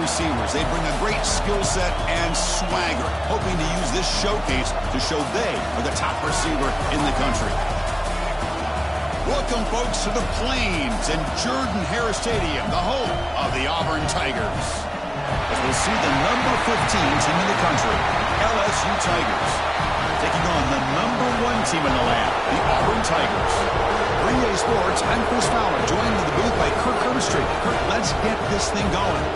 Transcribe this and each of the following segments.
Receivers, they bring a great skill set and swagger, hoping to use this showcase to show they are the top receiver in the country. Welcome, folks, to the Plains and Jordan-Hare Stadium, the home of the Auburn Tigers. As we'll see the number 15 team in the country, LSU Tigers, taking on the number 1 team in the land, the Auburn Tigers. For EA Sports, I'm Chris Fowler, joined in the booth by Kirk Herbstreit. Kirk, let's get this thing going.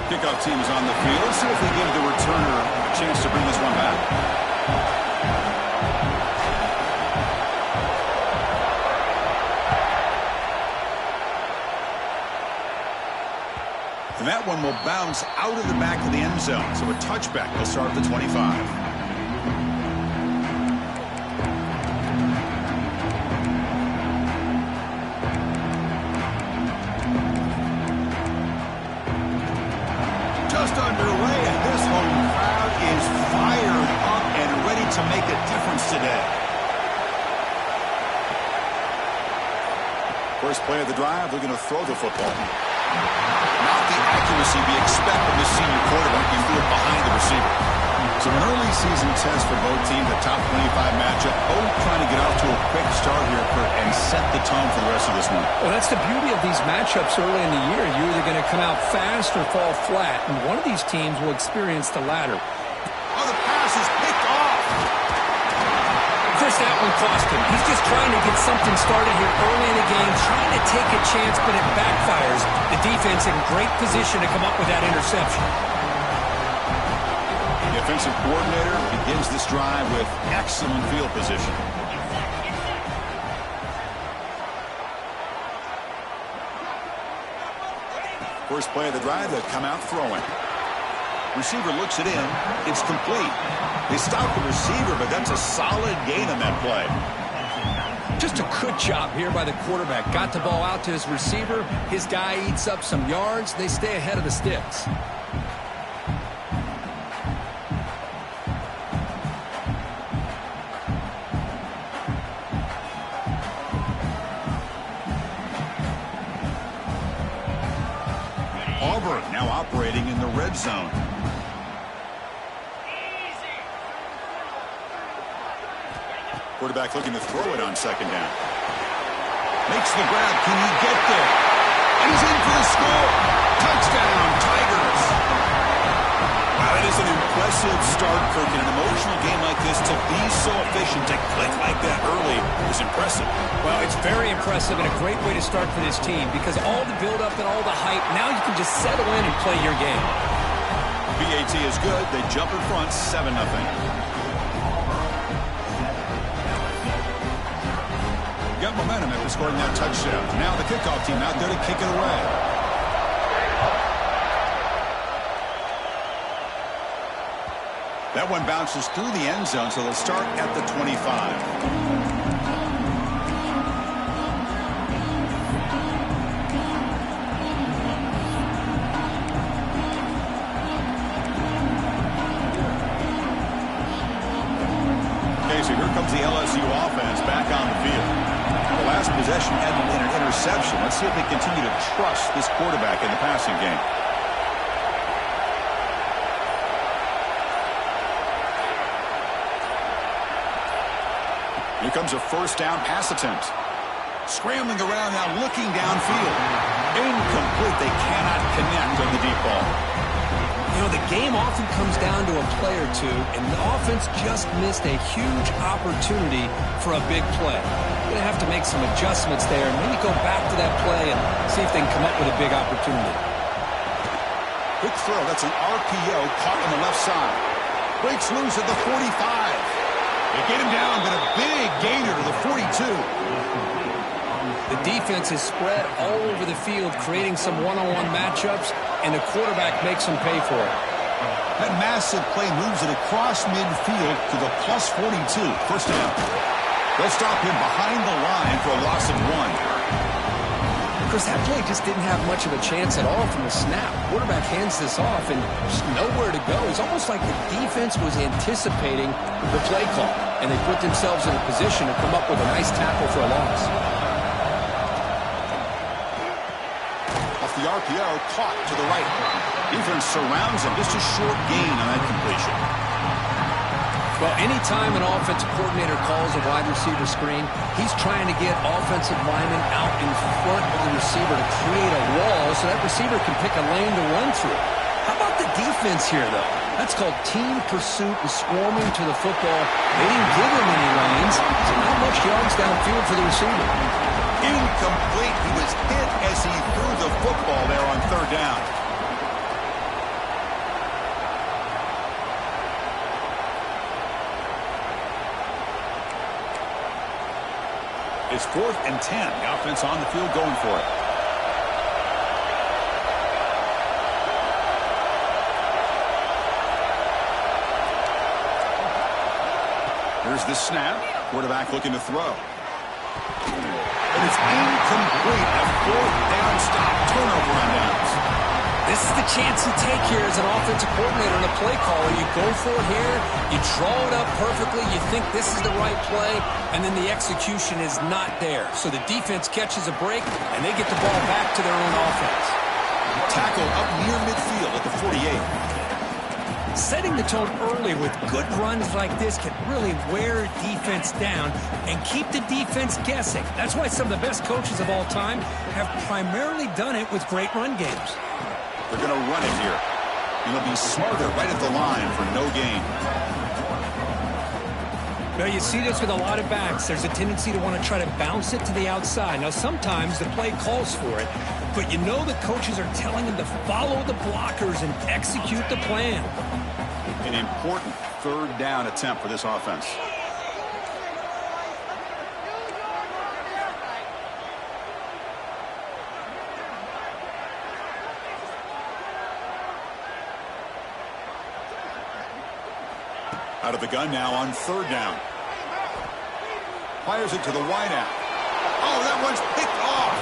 Kickoff team is on the field. Let's see if we give the returner a chance to bring this one back. And that one will bounce out of the back of the end zone. So a touchback will start at the 25. Underway, and this home crowd is fired up and ready to make a difference today. First play of the drive, they're going to throw the football. Not the accuracy we expect from the senior quarterback. He threw it behind the receiver. So an early season test for both teams, a top 25 matchup. Both trying to get off to a quick start here, Kurt, and set the tone for the rest of this one. Well, that's the beauty of these matchups early in the year. You're either going to come out fast or fall flat, and one of these teams will experience the latter. Oh, the pass is picked off. Chris, that one cost him. He's just trying to get something started here early in the game, trying to take a chance, but it backfires. The defense in great position to come up with that interception. The offensive coordinator begins this drive with excellent field position. First play of the drive, they'll come out throwing. Receiver looks it in. It's complete. They stop the receiver, but that's a solid gain on that play. Just a good job here by the quarterback. Got the ball out to his receiver. His guy eats up some yards. They stay ahead of the sticks. Auburn now operating in the red zone. Quarterback looking to throw it on second down. Makes the grab. Can he get there? And he's in for the score. Touchdown, Tigers. Wow, that is an impressive start, Kirk. In an emotional game like this, to be so efficient, to click like that early is impressive. Well, it's very impressive and a great way to start for this team because all the build-up and all the hype, now you can just settle in and play your game. BAT is good. They jump in front, 7-0. Got momentum after scoring that touchdown. Now the kickoff team out there to kick it away. That one bounces through the end zone, so they'll start at the 25. So here comes the LSU offense back on the field. The last possession ended in an interception. Let's see if they continue to trust this quarterback in the passing game. Here comes a first down pass attempt. Scrambling around now, looking downfield. Incomplete. They cannot connect on the deep ball. You know, the game often comes down to a play or two, and the offense just missed a huge opportunity for a big play. They're going to have to make some adjustments there and maybe go back to that play and see if they can come up with a big opportunity. Quick throw. That's an RPO caught on the left side. Breaks loose at the 45. They get him down, but a big gainer to the 42. The defense is spread all over the field, creating some one-on-one matchups, and the quarterback makes them pay for it. That massive play moves it across midfield to the plus 42. First down. They'll stop him behind the line for a loss of 1. Chris, that play just didn't have much of a chance at all from the snap. Quarterback hands this off and just nowhere to go. It's almost like the defense was anticipating the play call, and they put themselves in a position to come up with a nice tackle for a loss. Off the RPO, caught to the right. Defense surrounds him. Just a short gain on that completion. Well, anytime an offensive coordinator calls a wide receiver screen, he's trying to get offensive linemen out in front of the receiver to create a wall so that receiver can pick a lane to run through. How about the defense here, though? That's called team pursuit and swarming to the football. They didn't give him any lanes, so not much yards downfield for the receiver. Incomplete. He was hit as he threw the football there on third down. It's 4th and 10. The offense on the field going for it. Here's the snap. Quarterback looking to throw. And it's incomplete. A 4th down stop. Turnover on downs. This is the chance you take here as an offensive coordinator and a play caller. You go for it here, you draw it up perfectly, you think this is the right play, and then the execution is not there. So the defense catches a break, and they get the ball back to their own offense. Tackle up near midfield at the 48. Setting the tone early with good runs like this can really wear defense down and keep the defense guessing. That's why some of the best coaches of all time have primarily done it with great run games. They're going to run it here. And they'll be smarter right at the line for no gain. Well, you see this with a lot of backs. There's a tendency to want to try to bounce it to the outside. Now, sometimes the play calls for it, but you know the coaches are telling them to follow the blockers and execute the plan. An important third down attempt for this offense. Out of the gun now on third down. Fires it to the wideout. Oh, that one's picked off.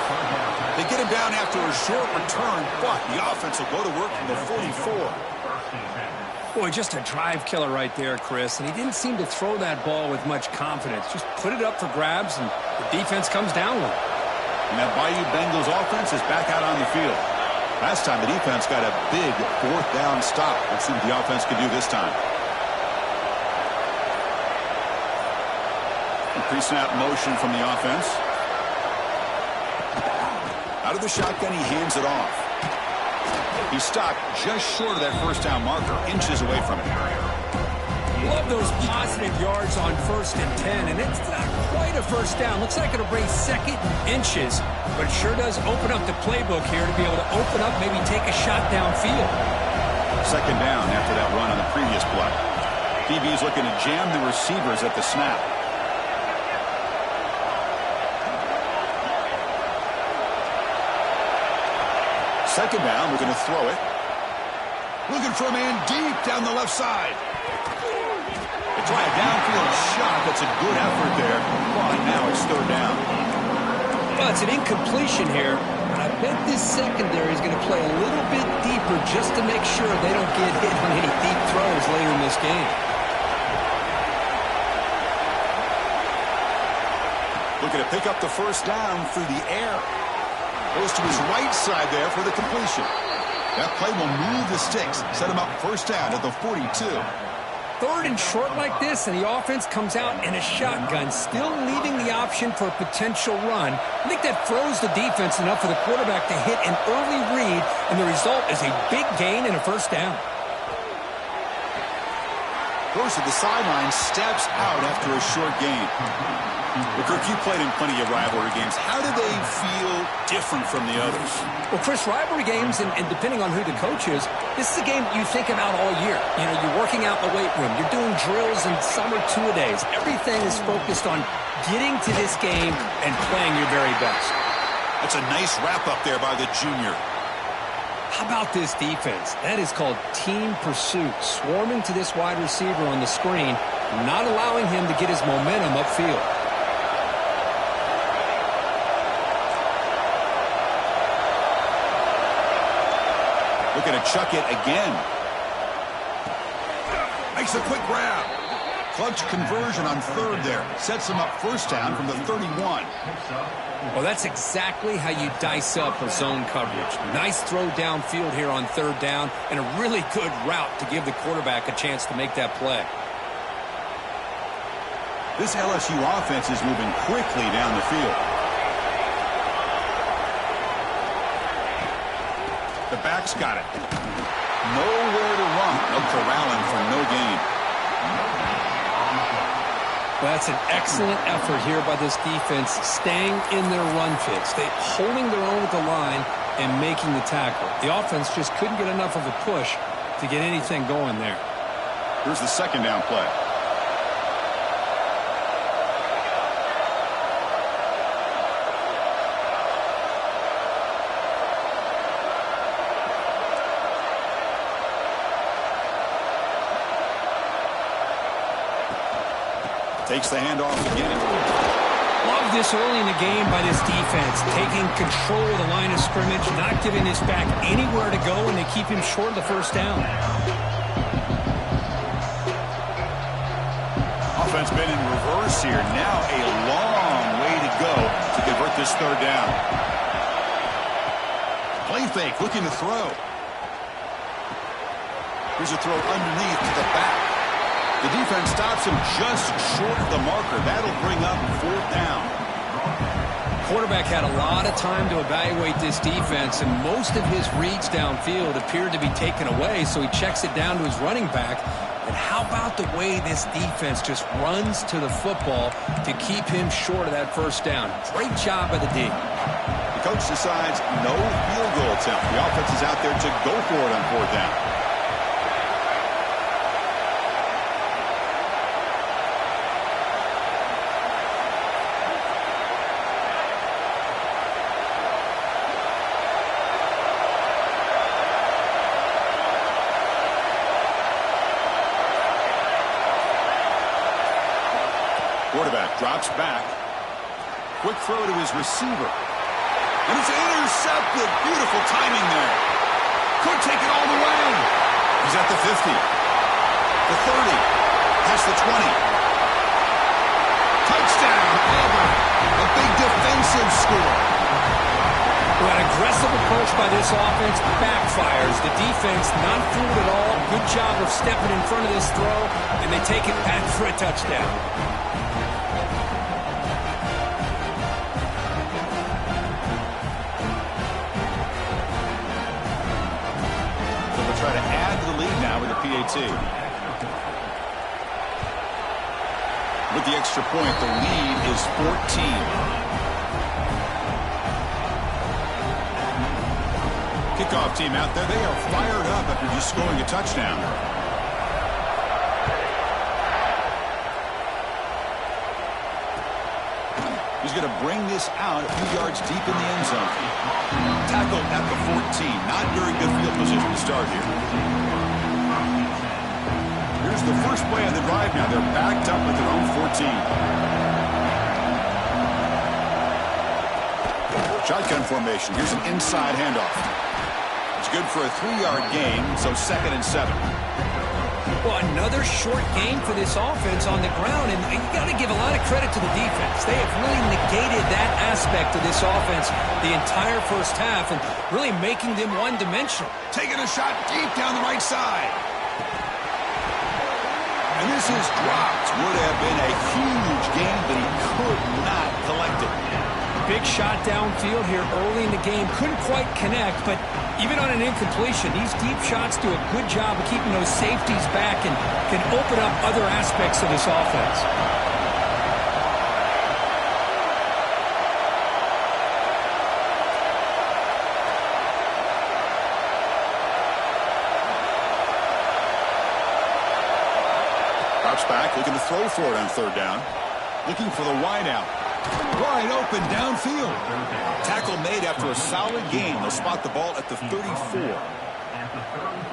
They get him down after a short return, but the offense will go to work from the 44. Boy, just a drive killer right there, Chris. And he didn't seem to throw that ball with much confidence. Just put it up for grabs, and the defense comes down with it. And that Bayou Bengals offense is back out on the field. Last time the defense got a big 4th down stop. Let's see what the offense can do this time. Pre-snap motion from the offense. Out of the shotgun, he hands it off. He stopped just short of that first down marker, inches away from it. Love those positive yards on 1st and 10, and it's not quite a first down. Looks like it'll bring 2nd and inches, but it sure does open up the playbook here to be able to open up, maybe take a shot downfield. 2nd down after that run on the previous play. DB's looking to jam the receivers at the snap. Second down, we're going to throw it. Looking for a man deep down the left side. They try a downfield shot. That's a good effort there. But now it's third down. Well, it's an incompletion here. But I bet this secondary is going to play a little bit deeper just to make sure they don't get hit on any deep throws later in this game. Looking to pick up the first down through the air. Goes to his right side there for the completion. That play will move the sticks, set him up first down at the 42. 3rd and short like this, and the offense comes out in a shotgun, still leaving the option for a potential run. I think that throws the defense enough for the quarterback to hit an early read, and the result is a big gain and a first down. Goes to the sideline, steps out after a short gain. Well, Kirk, you played in plenty of rivalry games. How do they feel different from the others? Well, Chris, rivalry games, and depending on who the coach is, this is a game you think about all year. You know, you're working out in the weight room. You're doing drills and summer two-a-days. Everything is focused on getting to this game and playing your very best. That's a nice wrap-up there by the junior. How about this defense? That is called team pursuit. Swarming to this wide receiver on the screen, not allowing him to get his momentum upfield. Looking to chuck it again. Makes a quick grab. Clutch conversion on third there. Sets him up first down from the 31. Well, that's exactly how you dice up a zone coverage. Nice throw downfield here on third down, and a really good route to give the quarterback a chance to make that play. This LSU offense is moving quickly down the field. The back's got it. Nowhere to run. No corralling for no gain. Well, that's an excellent effort here by this defense, staying in their run fits. They holding their own with the line and making the tackle. The offense just couldn't get enough of a push to get anything going there. Here's the second down play. Takes the handoff again. Love this early in the game by this defense, taking control of the line of scrimmage, not giving his back anywhere to go, and they keep him short of the first down. Offense been in reverse here. Now a long way to go to convert this third down. Play fake, looking to throw. Here's a throw underneath to the back. The defense stops him just short of the marker. That'll bring up fourth down. Quarterback had a lot of time to evaluate this defense, and most of his reads downfield appeared to be taken away, so he checks it down to his running back. And how about the way this defense just runs to the football to keep him short of that first down? Great job by the D. The coach decides no field goal attempt. The offense is out there to go for it on fourth down. Quarterback drops back. Quick throw to his receiver. And it's intercepted. Beautiful timing there. Could take it all the way. He's at the 50. The 30. Past the 20. Touchdown, Auburn. A big defensive score. Well, an aggressive approach by this offense backfires. The defense not fooled at all. Good job of stepping in front of this throw, and they take it back for a touchdown. Try to add to the lead now with a PAT. With the extra point, the lead is 14. Kickoff team out there, they are fired up after just scoring a touchdown. He's going to bring this out a few yards deep in the end zone. Tackle at the 14. Not very good field position to start here. Here's the first play of the drive now. They're backed up at their own 14. Shotgun formation. Here's an inside handoff. It's good for a 3-yard gain, so 2nd and 7. Well, another short game for this offense on the ground, and you got to give a lot of credit to the defense. They have really negated that aspect of this offense the entire first half and really making them one-dimensional. Taking a shot deep down the right side. And this is dropped. Would have been a huge game, but he could not collect it. Big shot downfield here early in the game. Couldn't quite connect, but even on an incompletion, these deep shots do a good job of keeping those safeties back and can open up other aspects of this offense. Drops back, looking to throw for it on third down. Looking for the wide out. Wide open downfield. Tackle made after a solid game. They'll spot the ball at the 34.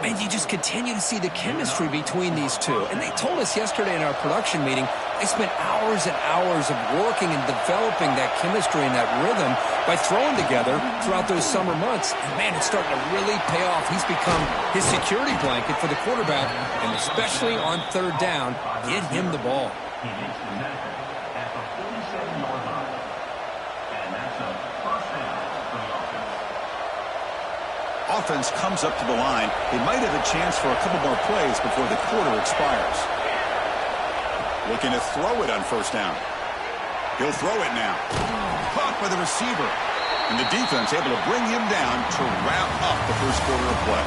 And you just continue to see the chemistry between these two. And they told us yesterday in our production meeting, they spent hours and hours of working and developing that chemistry and that rhythm by throwing together throughout those summer months. And, man, it's starting to really pay off. He's become his security blanket for the quarterback, and especially on third down, get him the ball. Offense comes up to the line. They might have a chance for a couple more plays before the quarter expires. Looking to throw it on first down. He'll throw it now. Caught by the receiver. And the defense able to bring him down to wrap up the first quarter of play.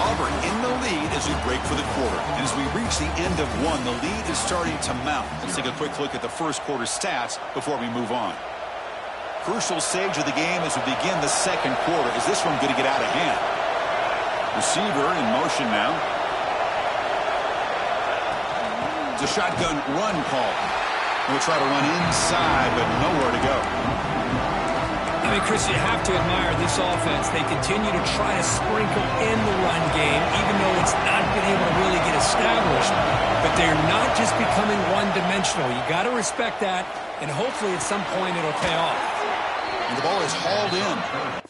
Auburn in the lead as we break for the quarter. And as we reach the end of one, the lead is starting to mount. Let's take a quick look at the first quarter stats before we move on. Crucial stage of the game as we begin the second quarter. Is this one going to get out of hand? Receiver in motion now. It's a shotgun run call. We'll try to run inside, but nowhere to go. I mean, Chris, you have to admire this offense. They continue to try to sprinkle in the run game, even though it's not been able to really get established. But they're not just becoming one-dimensional. You got to respect that, and hopefully at some point it'll pay off. And the ball is hauled in.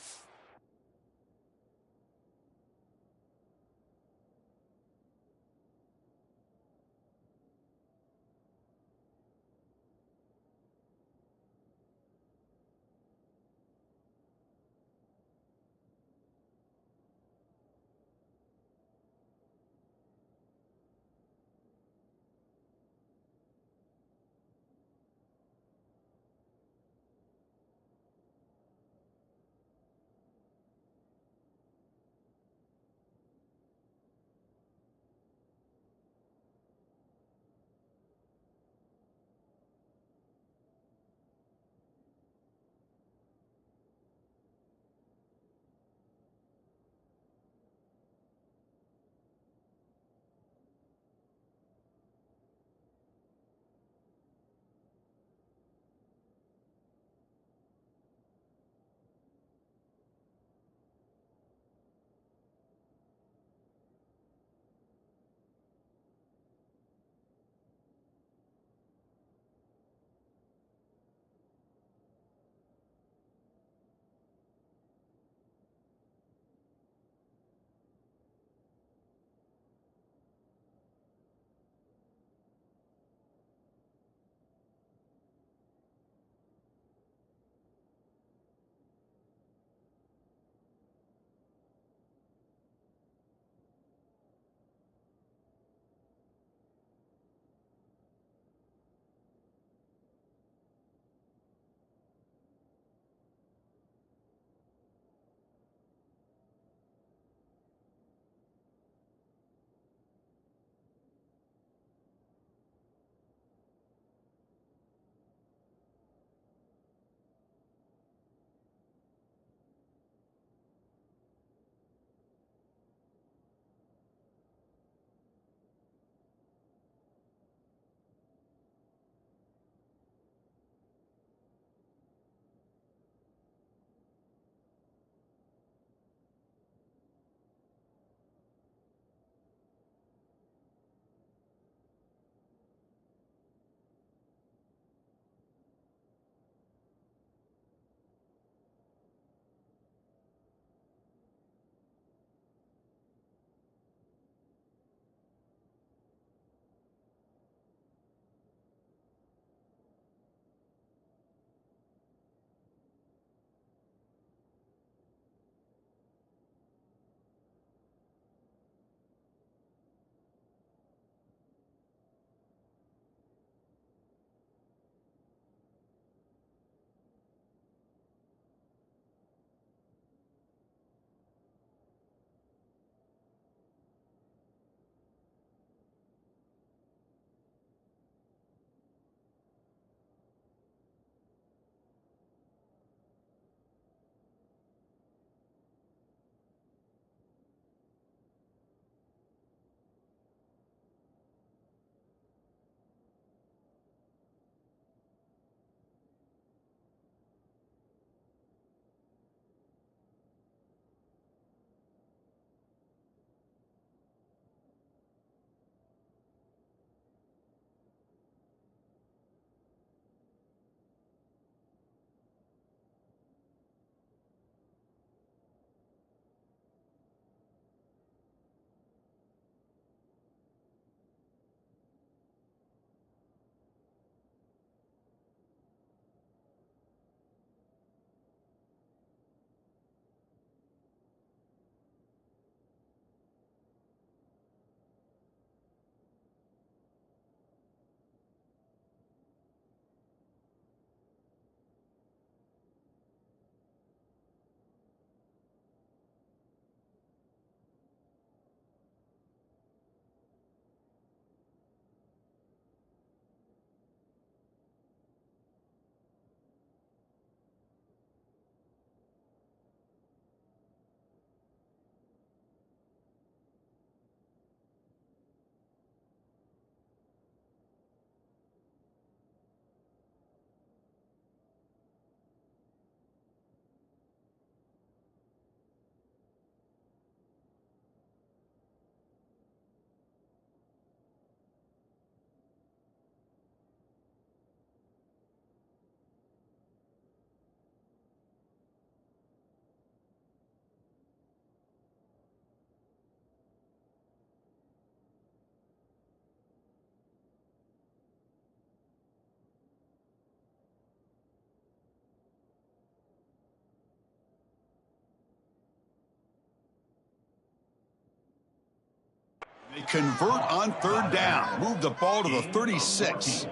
convert on third down. Move the ball to the 36.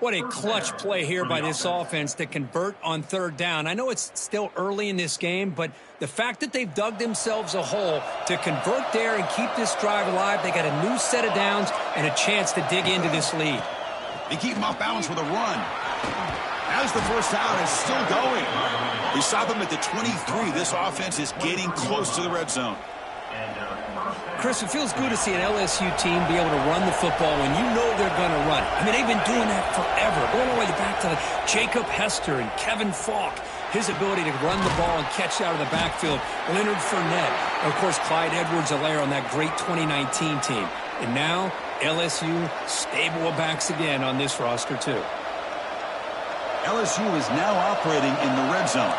What a clutch play here by this offense to convert on third down. I know it's still early in this game, but the fact that they've dug themselves a hole to convert there and keep this drive alive, they got a new set of downs and a chance to dig into this lead. They keep him off balance with a run. As the first down is still going. We saw them at the 23. This offense is getting close to the red zone. Chris, it feels good to see an LSU team be able to run the football when you know they're going to run it. I mean, they've been doing that forever, going all the way back to Jacob Hester and Kevin Falk. His ability to run the ball and catch out of the backfield. Leonard Fournette. And, of course, Clyde Edwards-Helaire on that great 2019 team. And now, LSU stable of backs again on this roster, too. LSU is now operating in the red zone.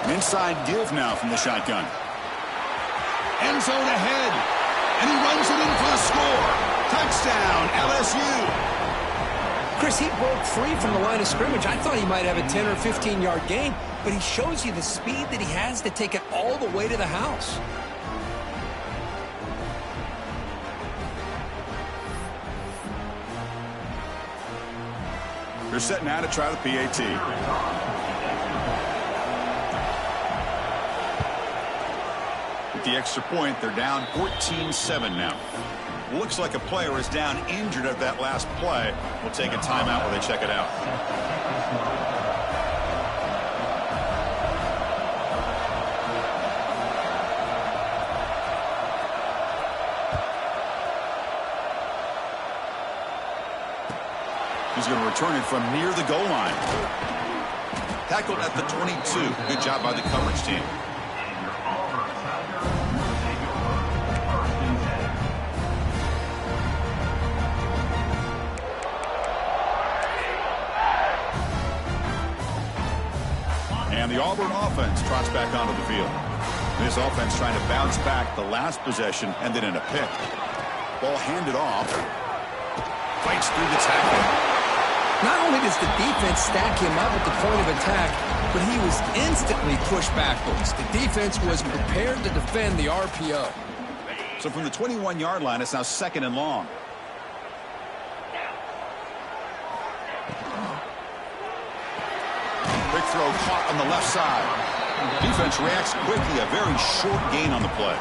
An inside give now from the shotgun. End zone ahead. And he runs it in for the score. Touchdown, LSU. Chris, he broke free from the line of scrimmage. I thought he might have a 10 or 15-yard gain, but he shows you the speed that he has to take it all the way to the house. They're setting out to try the PAT. With the extra point, they're down 14-7 now. Looks like a player is down injured at that last play. We'll take a timeout while they check it out. He's going to return it from near the goal line. Tackled at the 22. Good job by the coverage team. And the Auburn offense trots back onto the field. This offense trying to bounce back the last possession and then in a pick. Ball handed off. Fights through the tackle. Not only does the defense stack him up at the point of attack, but he was instantly pushed backwards. The defense was prepared to defend the RPO. So from the 21-yard line, it's now 2nd and long. Big throw caught on the left side. Defense reacts quickly. A very short gain on the play.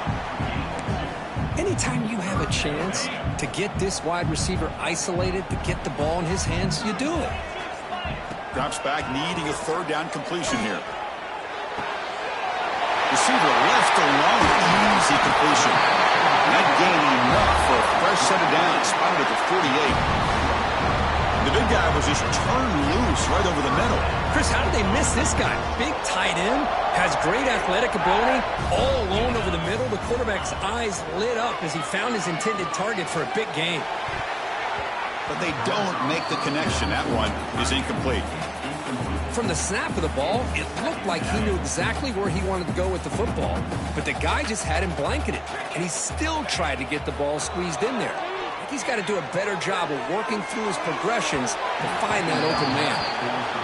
Anytime you have a chance to get this wide receiver isolated, to get the ball in his hands, you do it. Drops back, needing a third down completion here. Receiver left alone. Easy completion. That gain enough for a fresh set of downs. Spotted at the 48. The big guy was just turned loose right over the middle. Chris, how did they miss this guy? Big tight end, has great athletic ability, all alone over the middle. The quarterback's eyes lit up as he found his intended target for a big gain. But they don't make the connection. That one is incomplete. From the snap of the ball, it looked like he knew exactly where he wanted to go with the football. But the guy just had him blanketed, and he still tried to get the ball squeezed in there. He's got to do a better job of working through his progressions to find that open man.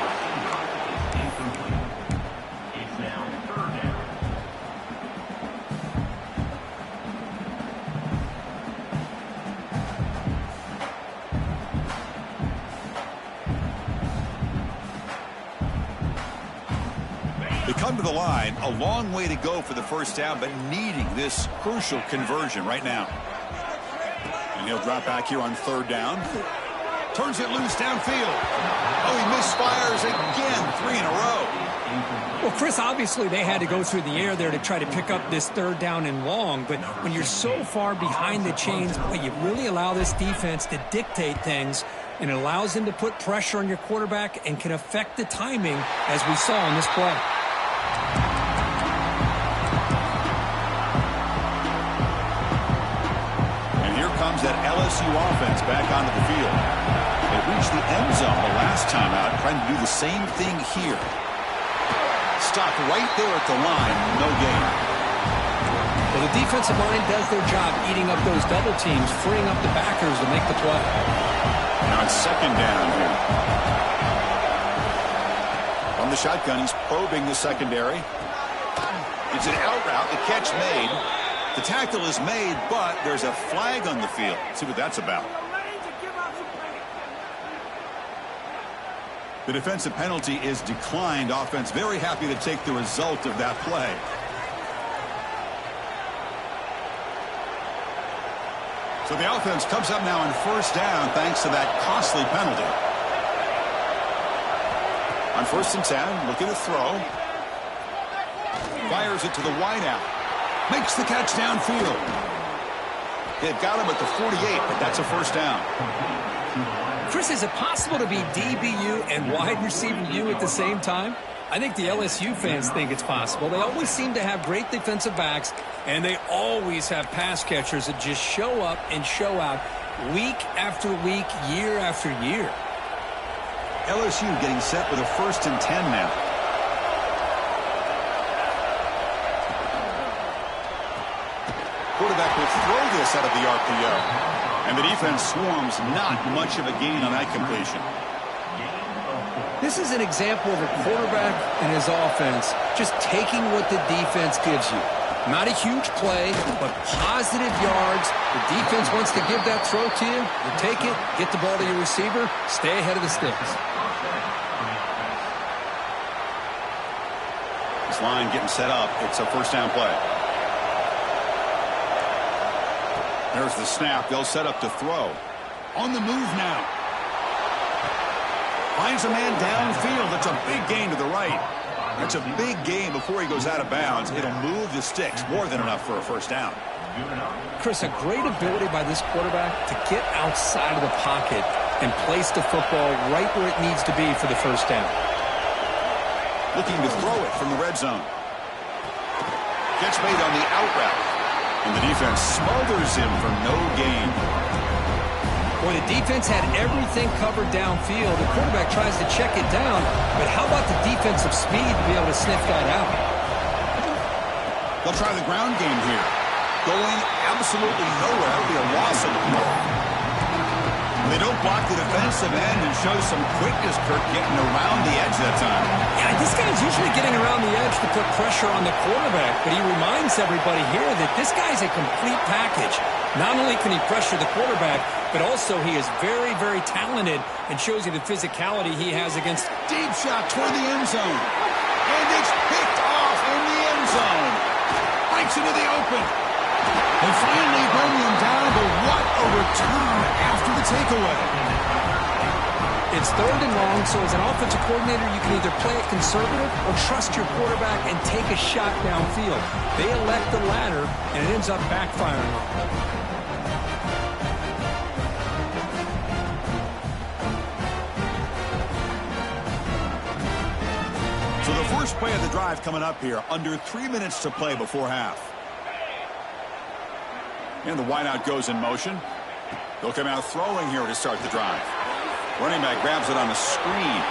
They come to the line, a long way to go for the first down, but needing this crucial conversion right now. And he'll drop back here on third down. Turns it loose downfield. Oh, he misfires again, 3 in a row. Well, Chris, obviously they had to go through the air there to try to pick up this third down and long. But when you're so far behind the chains, boy, you really allow this defense to dictate things. And it allows them to put pressure on your quarterback and can affect the timing, as we saw in this play. That LSU offense back onto the field. They reached the end zone the last time out, trying to do the same thing here. Stopped right there at the line, no gain. Well, the defensive line does their job eating up those double teams, freeing up the backers to make the play. Now it's second down here. From the shotgun, he's probing the secondary. It's an out route. The catch made. The tackle is made, but there's a flag on the field. Let's see what that's about. The defensive penalty is declined. Offense very happy to take the result of that play. So the offense comes up now on first down thanks to that costly penalty. On 1st and 10, looking to throw. Fires it to the wideout. Makes the catch downfield. They've got him at the 48, but that's a first down. Chris, is it possible to be DBU and wide receiver U at the same time? I think the LSU fans think it's possible. They always seem to have great defensive backs, and they always have pass catchers that just show up and show out week after week, year after year. LSU getting set with a 1st and 10 now. Quarterback will throw this out of the RPO. And the defense swarms, not much of a gain on that completion. This is an example of a quarterback and his offense just taking what the defense gives you. Not a huge play, but positive yards. The defense wants to give that throw to you. You take it, get the ball to your receiver, stay ahead of the sticks. This line getting set up. It's a first down play. There's the snap. They'll set up to throw. On the move now. Finds a man downfield. That's a big gain to the right. That's a big gain before he goes out of bounds. It'll move the sticks. More than enough for a first down. Chris, a great ability by this quarterback to get outside of the pocket and place the football right where it needs to be for the first down. Looking to throw it from the red zone. Catch made on the out route. And the defense smothers him for no gain. Boy, the defense had everything covered downfield. The quarterback tries to check it down, but how about the defensive speed to be able to sniff that out? They'll try the ground game here. Going absolutely nowhere. It'll be a loss of the ball. They don't block the defensive end and show some quickness, Kirk, getting around the edge that time. Yeah, this guy's usually getting around the edge to put pressure on the quarterback, but he reminds everybody here that this guy's a complete package. Not only can he pressure the quarterback, but also he is very, very talented and shows you the physicality he has against. Deep shot toward the end zone. And it's picked off in the end zone. Breaks into the open. They finally bring him down, but what a return after the takeaway. It's 3rd and long, so as an offensive coordinator, you can either play it conservative or trust your quarterback and take a shot downfield. They elect the latter, and it ends up backfiring on them. So the first play of the drive coming up here, under 3 minutes to play before half. And the wideout goes in motion. They'll come out throwing here to start the drive. Running back grabs it on a screen.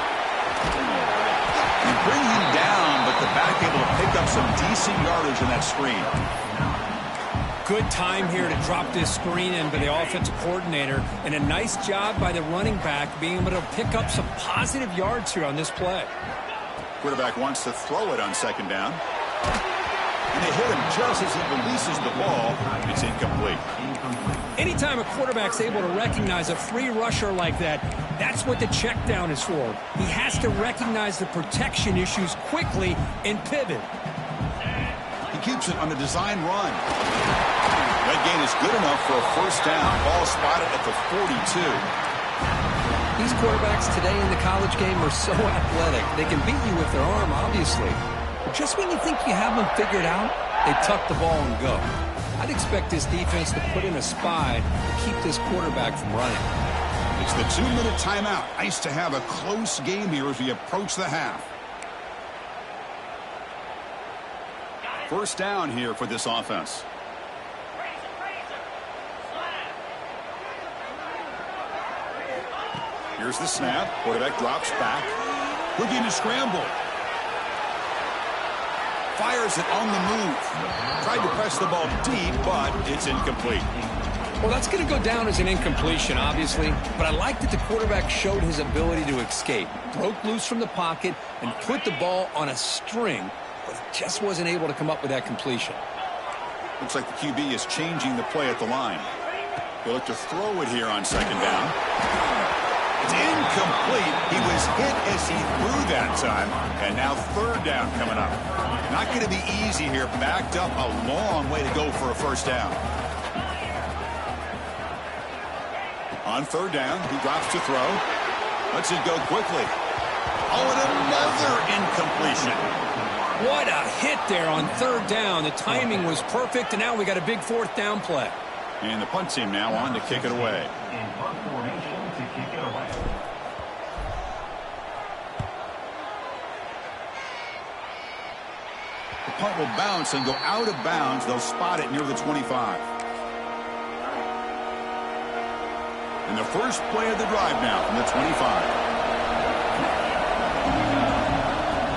They bring him down, but the back able to pick up some decent yardage in that screen. Good time here to drop this screen in by the offensive coordinator, and a nice job by the running back being able to pick up some positive yards here on this play. Quarterback wants to throw it on second down. And they hit him just as he releases the ball. It's incomplete. Anytime a quarterback's able to recognize a free rusher like that, that's what the check down is for. He has to recognize the protection issues quickly and pivot. He keeps it on a design run. That gain is good enough for a first down. Ball spotted at the 42. These quarterbacks today in the college game are so athletic. They can beat you with their arm, obviously. But just when you think you have them figured out, they tuck the ball and go. I'd expect this defense to put in a spy to keep this quarterback from running. It's the 2-minute timeout. Nice to have a close game here as we approach the half. First down here for this offense. Here's the snap. Quarterback drops back. Looking to scramble. Fires it on the move. Tried to press the ball deep, but it's incomplete. Well, that's going to go down as an incompletion, obviously, but I like that the quarterback showed his ability to escape, broke loose from the pocket, and put the ball on a string, but just wasn't able to come up with that completion. Looks like the QB is changing the play at the line. He'll look to throw it here on second down. It's incomplete. He was hit as he threw that time, and now third down coming up. Not going to be easy here. Backed up a long way to go for a first down. On third down, he drops to throw. Lets it go quickly. Oh, and another incompletion. What a hit there on third down. The timing was perfect, and now we got a big fourth down play. And the punt team now on to kick it away. The punt will bounce and go out of bounds. They'll spot it near the 25. And the first play of the drive now from the 25.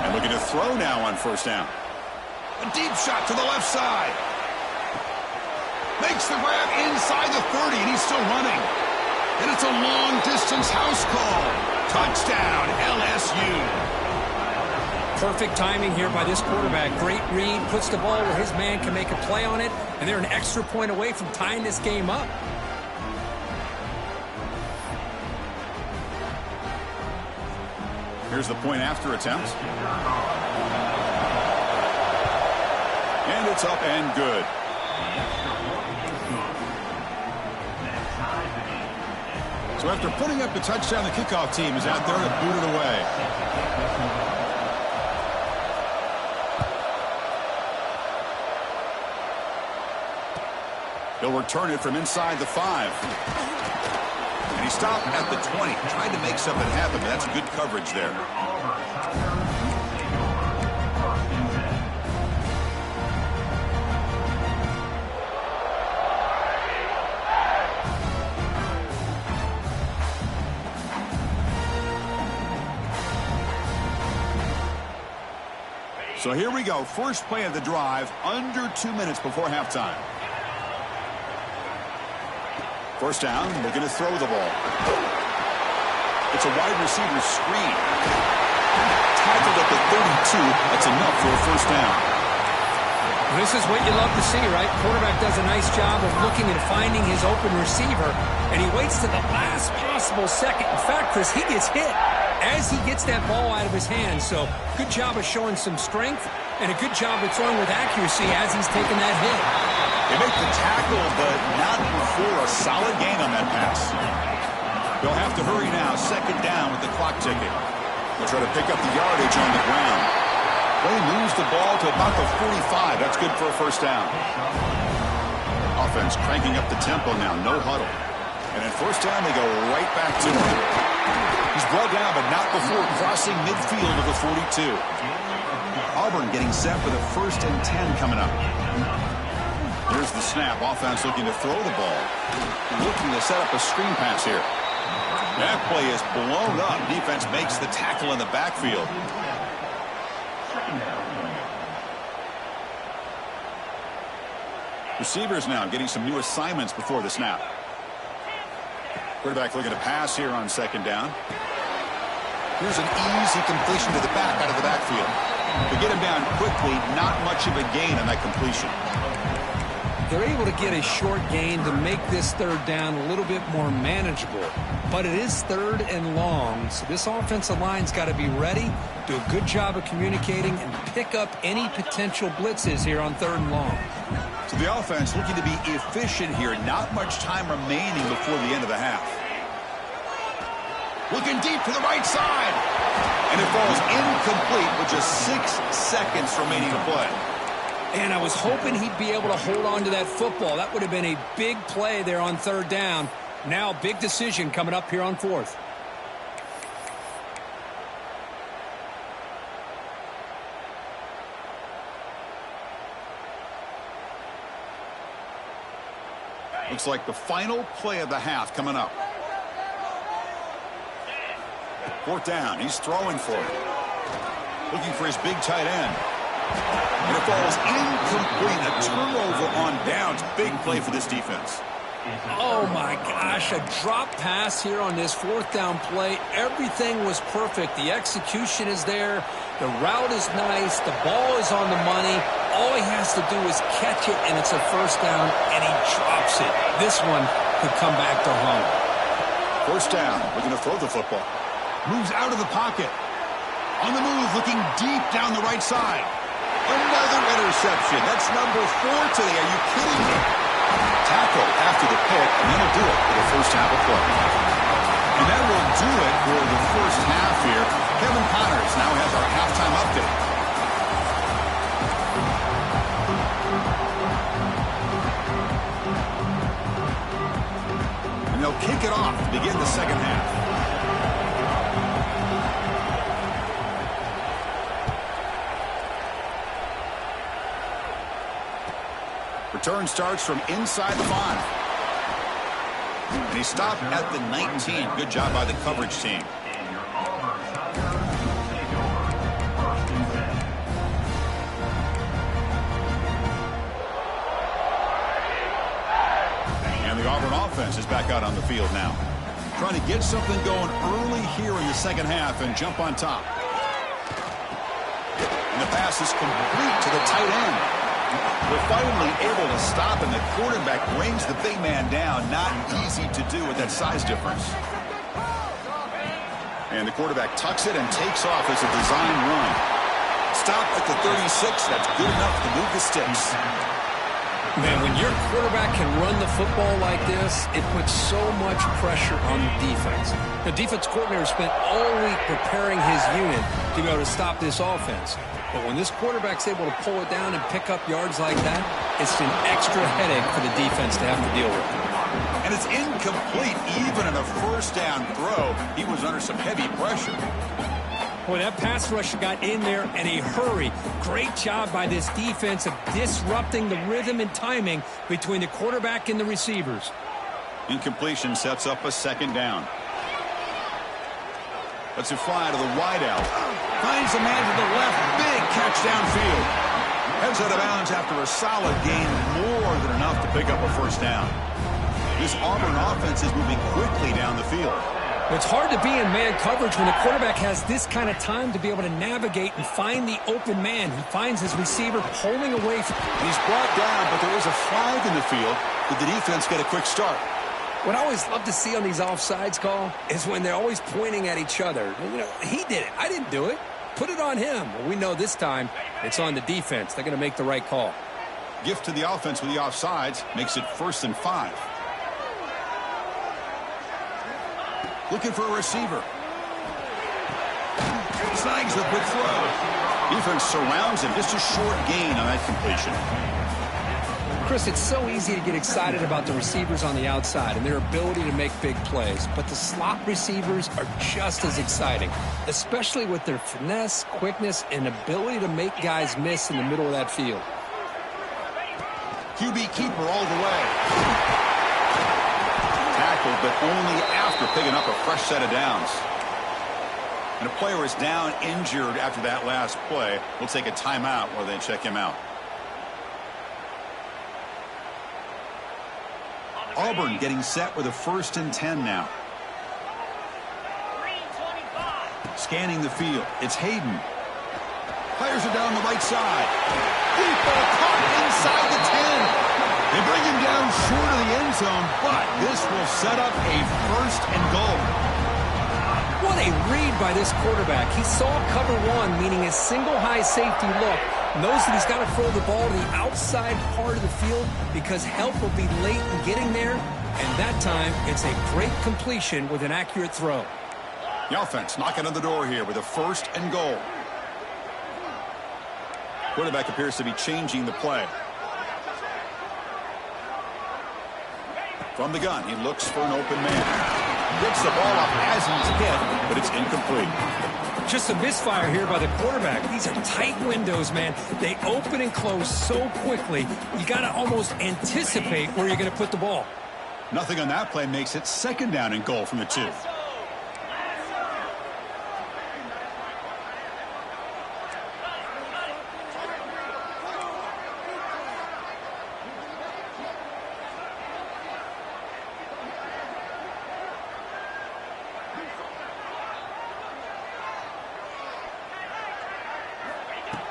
And looking to throw now on first down. A deep shot to the left side. Makes the grab inside the 30, and he's still running. And it's a long-distance house call. Touchdown, LSU. Perfect timing here by this quarterback. Great read, puts the ball where his man can make a play on it, and they're an extra point away from tying this game up. Here's the point after attempt. And it's up and good. So after putting up the touchdown, the kickoff team is out there to boot it away. He'll return it from inside the 5. And he stopped at the 20. Tried to make something happen, but that's good coverage there. So here we go. First play of the drive, under 2 minutes before halftime. First down, looking to throw the ball. It's a wide receiver screen. Tackled at the 32. That's enough for a first down. This is what you love to see, right? Quarterback does a nice job of looking and finding his open receiver, and he waits to the last possible second. In fact, Chris, he gets hit as he gets that ball out of his hands. So good job of showing some strength and a good job of throwing with accuracy as he's taking that hit. They make the tackle, but not before a solid gain on that pass. They'll have to hurry now. Second down with the clock ticking. They'll try to pick up the yardage on the ground. Play moves the ball to about the 45. That's good for a first down. Offense cranking up the tempo now. No huddle. And at first down, they go right back to him. He's brought down, but not before crossing midfield of the 42. Auburn getting set for the 1st and 10 coming up. Here's the snap. Offense looking to throw the ball. Looking to set up a screen pass here. That play is blown up. Defense makes the tackle in the backfield. Receivers now getting some new assignments before the snap. Quarterback looking to pass here on second down. Here's an easy completion to the back out of the backfield. To get him down quickly, not much of a gain on that completion. They're able to get a short gain to make this third down a little bit more manageable. But it is third and long, so this offensive line's got to be ready, do a good job of communicating, and pick up any potential blitzes here on third and long. So the offense looking to be efficient here. Not much time remaining before the end of the half. Looking deep to the right side. And it falls incomplete with just 6 seconds remaining to play. And I was hoping he'd be able to hold on to that football. That would have been a big play there on third down. Now, big decision coming up here on fourth. Looks like the final play of the half coming up. Fourth down. He's throwing for it. Looking for his big tight end. And it falls incomplete. A turnover on downs. Big play for this defense. Oh, my gosh, a drop pass here on this fourth down play. Everything was perfect. The execution is there. The route is nice. The ball is on the money. All he has to do is catch it, and it's a first down, and he drops it. This one could come back to haunt. First down. We're going to throw the football. Moves out of the pocket. On the move, looking deep down the right side. Another interception. That's number 4 today. Are you kidding me? Tackle after the pick, and that'll do it for the first half of play. And that will do it for the first half here. Kevin Connors now has our halftime update. And they'll kick it off to begin the second half. Return starts from inside the 5. And he stopped at the 19. Good job by the coverage team. And the Auburn offense is back out on the field now. Trying to get something going early here in the second half and jump on top. And the pass is complete to the tight end. They're finally able to stop, and the quarterback brings the big man down. Not easy to do with that size difference. And the quarterback tucks it and takes off as a design run. Stop at the 36. That's good enough to move the sticks. Man, when your quarterback can run the football like this, it puts so much pressure on the defense. The defense coordinator spent all week preparing his unit to be able to stop this offense. But when this quarterback's able to pull it down and pick up yards like that, it's an extra headache for the defense to have to deal with. And it's incomplete even in a first down throw. He was under some heavy pressure. Boy, that pass rusher got in there in a hurry. Great job by this defense of disrupting the rhythm and timing between the quarterback and the receivers. Incompletion sets up a second down. Lets it fly to the wideout. Finds a man to the left. Big catch downfield. Heads out of bounds after a solid gain. More than enough to pick up a first down. This Auburn offense is moving quickly down the field. It's hard to be in man coverage when the quarterback has this kind of time to be able to navigate and find the open man. He finds his receiver pulling away. He's brought down, but there is a flag in the field. Did the defense get a quick start? What I always love to see on these offsides call is when they're always pointing at each other. You know, he did it. I didn't do it. Put it on him. Well, we know this time it's on the defense. They're going to make the right call. Gift to the offense with the offsides makes it 1st and 5. Looking for a receiver. Snags the quick throw. Defense surrounds him. Just a short gain on that completion. Chris, it's so easy to get excited about the receivers on the outside and their ability to make big plays, but the slot receivers are just as exciting, especially with their finesse, quickness, and ability to make guys miss in the middle of that field. QB keeper all the way. Tackled, but only after picking up a fresh set of downs. And a player is down injured after that last play. We'll take a timeout while they check him out. Auburn getting set with a 1st and 10 now. Scanning the field. It's Hayden. Fires it down the right side. Deep ball caught inside the 10. They bring him down short of the end zone, but this will set up a 1st and goal. What a read by this quarterback. He saw cover 1, meaning a single high safety look. Knows that he's got to throw the ball to the outside part of the field because help will be late in getting there. And that time, it's a great completion with an accurate throw. The offense knocking on the door here with a 1st and goal. Quarterback appears to be changing the play. From the gun, he looks for an open man. Gets the ball off as he's hit, but it's incomplete. Just a misfire here by the quarterback. These are tight windows, man. They open and close so quickly, you got to almost anticipate where you're going to put the ball. Nothing on that play makes it 2nd down and goal from the 2.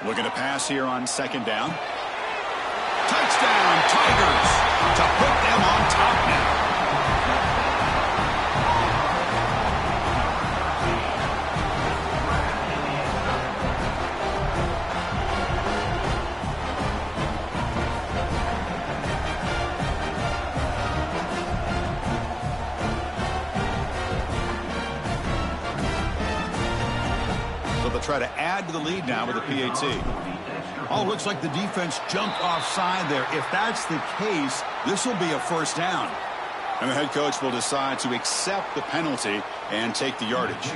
Looking to pass here on second down. Touchdown, Tigers, to put them on top now. They'll try to add to the lead now with a PAT. Oh, looks like the defense jumped offside there. If that's the case, this will be a first down. And the head coach will decide to accept the penalty and take the yardage.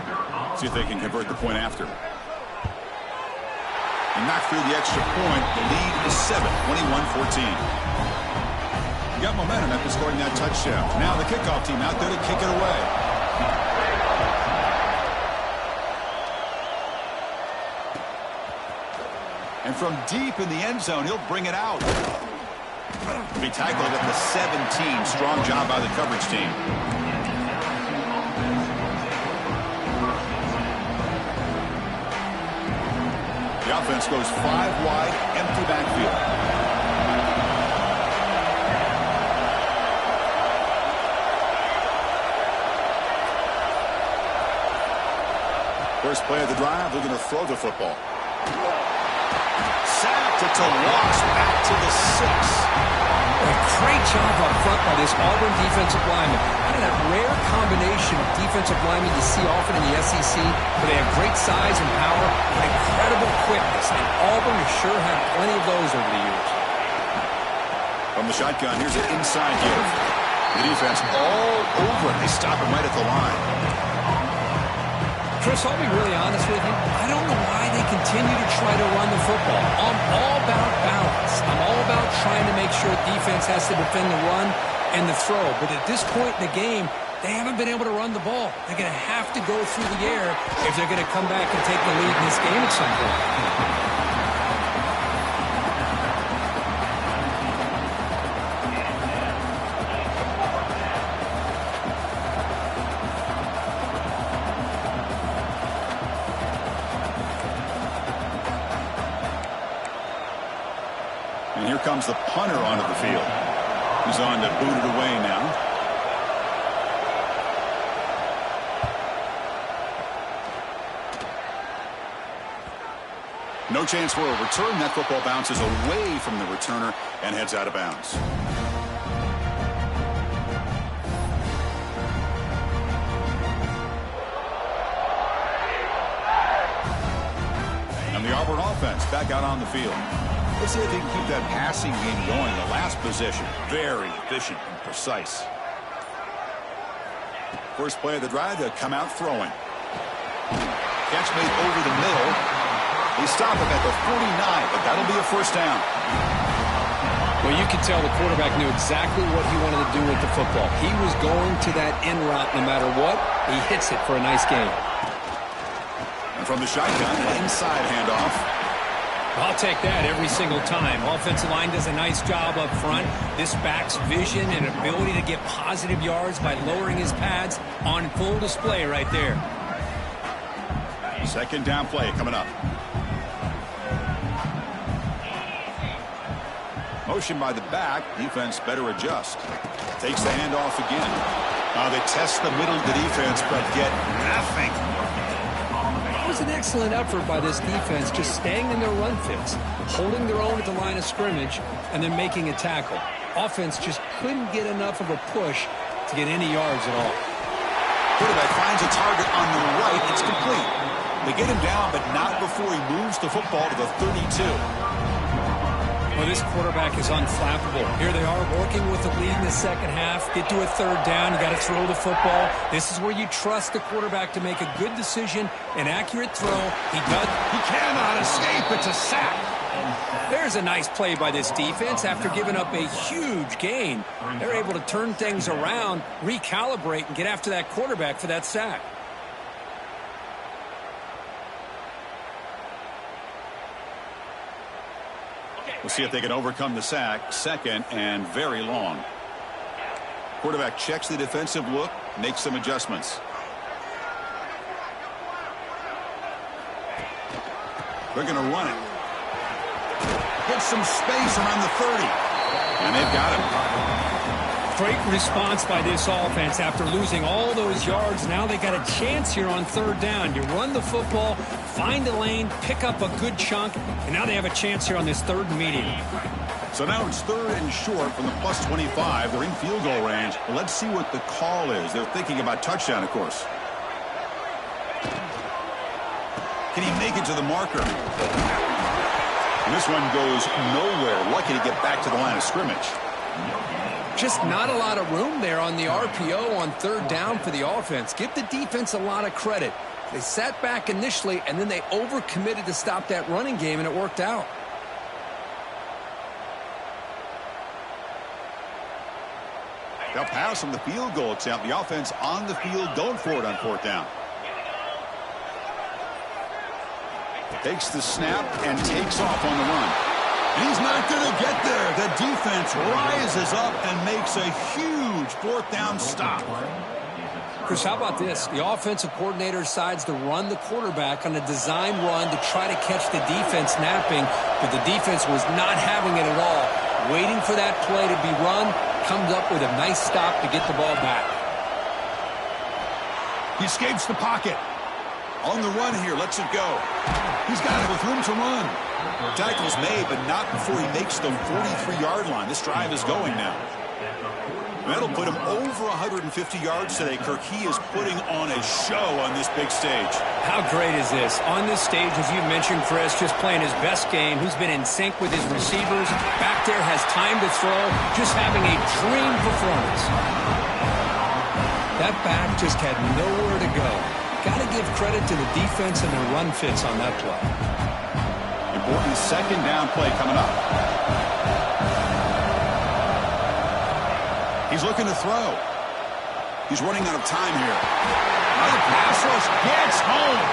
See if they can convert the point after. And knock through the extra point. The lead is 7, 21-14. You got momentum after scoring that touchdown. Now the kickoff team out there to kick it away. And from deep in the end zone, he'll bring it out. Be tackled at the 17. Strong job by the coverage team. The offense goes 5 wide, empty backfield. First play of the drive, they're going to throw the football. Sacked, it's a loss back to the 6. A great job up front by this Auburn defensive lineman. Kind of that rare combination of defensive linemen you see often in the SEC, where they have great size and power, but incredible quickness. And Auburn has sure had plenty of those over the years. From the shotgun, here's an inside give. The defense all over it. They stop him right at the line. Chris, I'll be really honest with you. I don't know why they continue to try to run the football. I'm all about balance. I'm all about trying to make sure defense has to defend the run and the throw. But at this point in the game, they haven't been able to run the ball. They're going to have to go through the air if they're going to come back and take the lead in this game at some point. And here comes the punter onto the field. He's on to boot it away now. No chance for a return. That football bounces away from the returner and heads out of bounds. And the Auburn offense back out on the field. Let's see if they can keep that passing game going. The last possession, very efficient and precise. First play of the drive, they'll come out throwing. Catch made over the middle. They stop him at the 49, but that'll be a first down. Well, you can tell the quarterback knew exactly what he wanted to do with the football. He was going to that in route no matter what. He hits it for a nice gain. And from the shotgun, an inside handoff. I'll take that every single time. Offensive line does a nice job up front. This back's vision and ability to get positive yards by lowering his pads on full display right there. Second down play coming up. Motion by the back. Defense better adjust. Takes the handoff again. They test the middle of the defense, but get nothing. It was an excellent effort by this defense, just staying in their run fits, holding their own at the line of scrimmage, and then making a tackle. Offense just couldn't get enough of a push to get any yards at all. Quarterback finds a target on the right. It's complete. They get him down, but not before he moves the football to the 32. Well, this quarterback is unflappable. Here they are working with the lead in the second half. Get to a third down. You got to throw the football. This is where you trust the quarterback to make a good decision, an accurate throw. He does. He cannot escape. It's a sack. There's a nice play by this defense. After giving up a huge gain, they're able to turn things around, recalibrate, and get after that quarterback for that sack. We'll see if they can overcome the sack. Second and very long. Quarterback checks the defensive look, makes some adjustments. They're going to run it. Gets some space around the 30. And they've got him. Great response by this offense after losing all those yards. Now they got a chance here on third down. You run the football, find a lane, pick up a good chunk, and now they have a chance here on this third and medium. So now it's third and short from the plus 25. They're in field goal range. Well, let's see what the call is. They're thinking about touchdown, of course. Can he make it to the marker? And this one goes nowhere. Lucky to get back to the line of scrimmage. Just not a lot of room there on the RPO on third down for the offense. Give the defense a lot of credit. They sat back initially, and then they overcommitted to stop that running game, and it worked out. They'll pass from the field goal attempt. The offense on the field going for it on fourth down. Takes the snap and takes off on the run. And he's not going to get there. The defense rises up and makes a huge fourth down stop. Chris, how about this? The offensive coordinator decides to run the quarterback on a design run to try to catch the defense napping, but the defense was not having it at all. Waiting for that play to be run, comes up with a nice stop to get the ball back. He escapes the pocket. On the run here, lets it go. He's got it with room to run. Tackle's made, but not before he makes the 43-yard line. This drive is going now. That'll put him over 150 yards today, Kirk. He is putting on a show on this big stage. How great is this? On this stage, as you mentioned, Chris, just playing his best game. He's been in sync with his receivers. Back there, has time to throw. Just having a dream performance. That back just had nowhere to go. Got to give credit to the defense and their run fits on that play. Important second down play coming up. He's looking to throw. He's running out of time here. Now the pass rush gets home.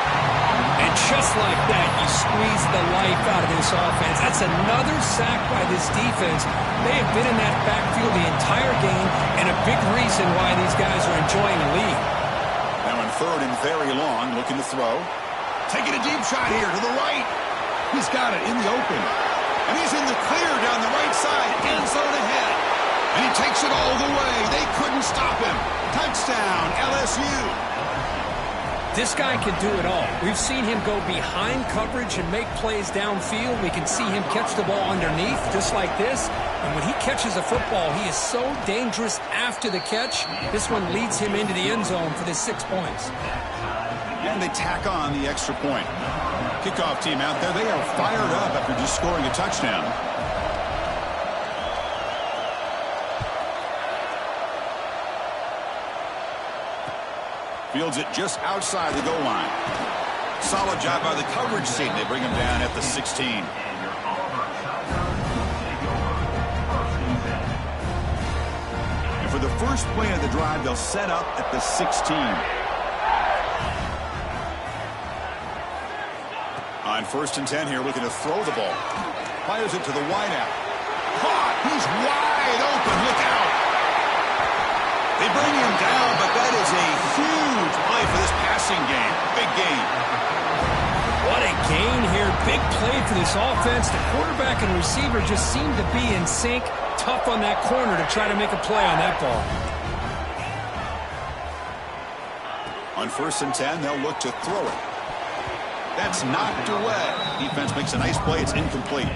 And just like that, you squeeze the life out of this offense. That's another sack by this defense. They have been in that backfield the entire game, and a big reason why these guys are enjoying the lead. Now in third and very long, looking to throw. Taking a deep shot here to the right. He's got it in the open. And he's in the clear down the right side. End zone ahead. And he takes it all the way. They couldn't stop him. Touchdown, LSU. This guy can do it all. We've seen him go behind coverage and make plays downfield. We can see him catch the ball underneath just like this. And when he catches a football, he is so dangerous after the catch. This one leads him into the end zone for the 6 points. And they tack on the extra point. Kickoff team out there. They are fired up after just scoring a touchdown. Fields it just outside the goal line. Solid job by the coverage team. They bring him down at the 16. And for the first play of the drive, they'll set up at the 16. On first and 10 here, looking to throw the ball. Fires it to the wideout. Caught! He's wide open. Look out! They bring him down, but that is a huge play for this passing game. Big gain. What a gain here. Big play for this offense. The quarterback and receiver just seem to be in sync. Tough on that corner to try to make a play on that ball. On first and 10, they'll look to throw it. That's knocked away. Defense makes a nice play. It's incomplete.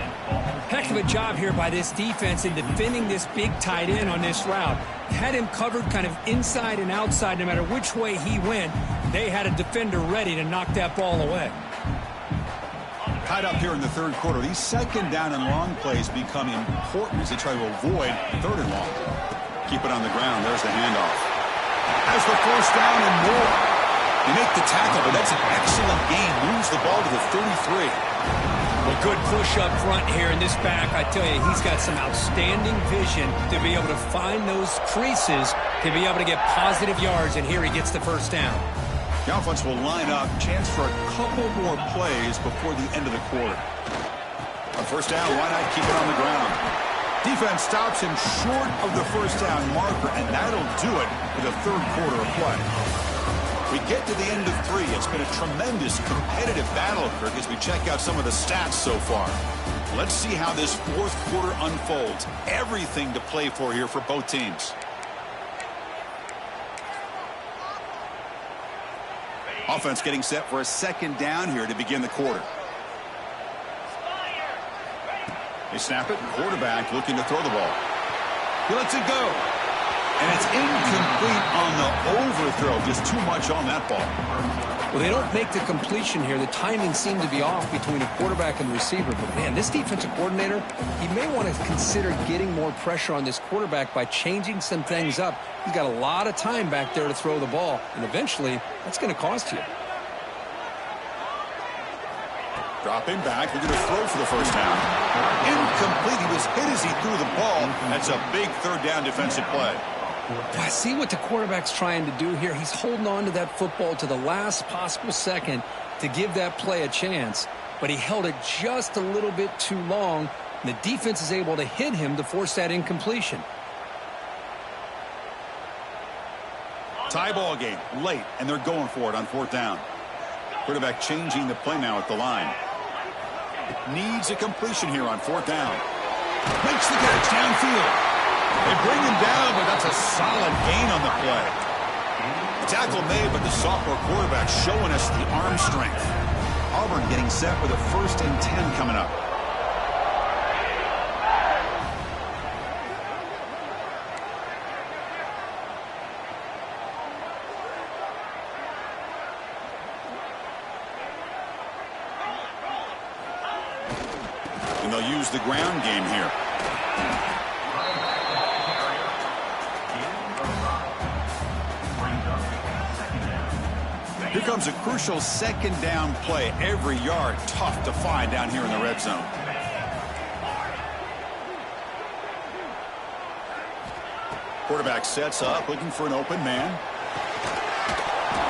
Heck of a job here by this defense in defending this big tight end on this route. Had him covered kind of inside and outside no matter which way he went. They had a defender ready to knock that ball away. Tied up here in the third quarter. These second down and long plays become important as they try to avoid third and long. Keep it on the ground. There's the handoff. Has the first down and more. They make the tackle, but that's an excellent game. Moves the ball to the 33. A good push up front here in this back. I tell you, he's got some outstanding vision to be able to find those creases, to be able to get positive yards, and here he gets the first down. The offense will line up. Chance for a couple more plays before the end of the quarter. On first down, why not keep it on the ground? Defense stops him short of the first down marker, and that'll do it for the third quarter of play. We get to the end of 3. It's been a tremendous competitive battle, Kirk, as we check out some of the stats so far. Let's see how this fourth quarter unfolds. Everything to play for here for both teams. Offense getting set for a second down here to begin the quarter. They snap it. Quarterback looking to throw the ball. He lets it go. And it's incomplete on the overthrow. Just too much on that ball. Well, they don't make the completion here. The timing seemed to be off between a quarterback and the receiver. But, man, this defensive coordinator, he may want to consider getting more pressure on this quarterback by changing some things up. He's got a lot of time back there to throw the ball. And eventually, that's going to cost you. Dropping back, looking to throw for the first down. Incomplete. He was hit as he threw the ball. That's a big third down defensive play. I see what the quarterback's trying to do here. He's holding on to that football to the last possible second to give that play a chance. But he held it just a little bit too long, and the defense is able to hit him to force that incompletion. Tie ball game, late, and they're going for it on fourth down. Quarterback changing the play now at the line. Needs a completion here on fourth down. Makes the catch downfield. They bring him down, but that's a solid gain on the play. The tackle made, but the sophomore quarterback showing us the arm strength. Auburn getting set with a 1st and 10 coming up. And they'll use the ground game here. Here comes a crucial second down play. Every yard tough to find down here in the red zone. Quarterback sets up, looking for an open man.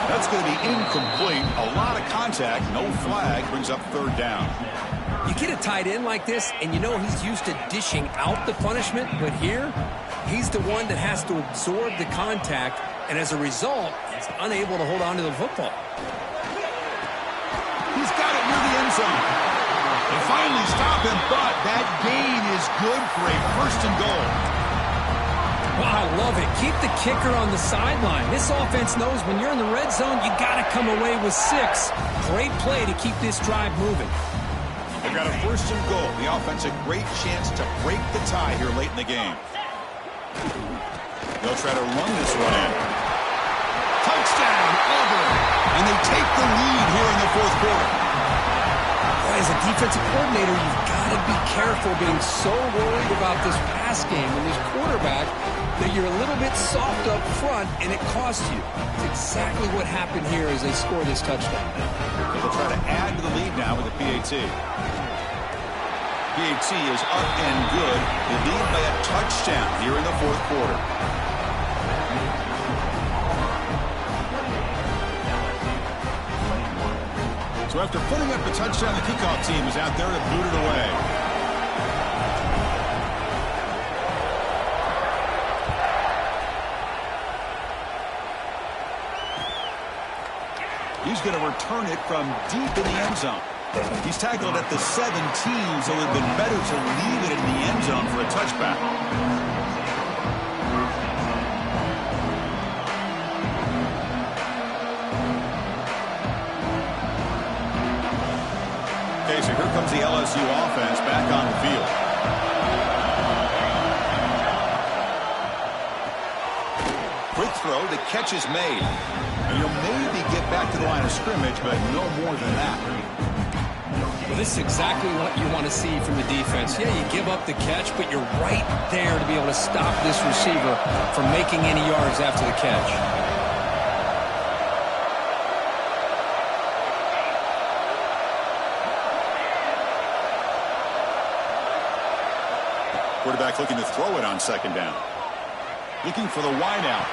That's going to be incomplete. A lot of contact, no flag, brings up third down. You get a tight end like this, and you know he's used to dishing out the punishment, but here, he's the one that has to absorb the contact, and as a result, he's unable to hold on to the football. He's got it near the end zone. They finally stop him, but that gain is good for a 1st and goal. Wow, I love it. Keep the kicker on the sideline. This offense knows when you're in the red zone, you got to come away with 6. Great play to keep this drive moving. They've got a 1st and goal. The offense a great chance to break the tie here late in the game. They'll try to run this one in. Touchdown, Auburn. And they take the lead here in the fourth quarter. Boy, as a defensive coordinator, you've got to be careful being so worried about this pass game and this quarterback that you're a little bit soft up front and it costs you. It's exactly what happened here as they score this touchdown. They'll try to add to the lead now with a PAT. PAT is up and good. They lead by a touchdown here in the fourth quarter. So after putting up the touchdown, the kickoff team is out there to boot it away. He's going to return it from deep in the end zone. He's tackled at the 17, so it would have been better to leave it in the end zone for a touchback. Okay, so here comes the LSU offense back on the field. Quick throw, the catch is made. And you'll maybe get back to the line of scrimmage, but no more than that. Well, this is exactly what you want to see from the defense. Yeah, you give up the catch, but you're right there to be able to stop this receiver from making any yards after the catch. Quarterback looking to throw it on second down. Looking for the wideout.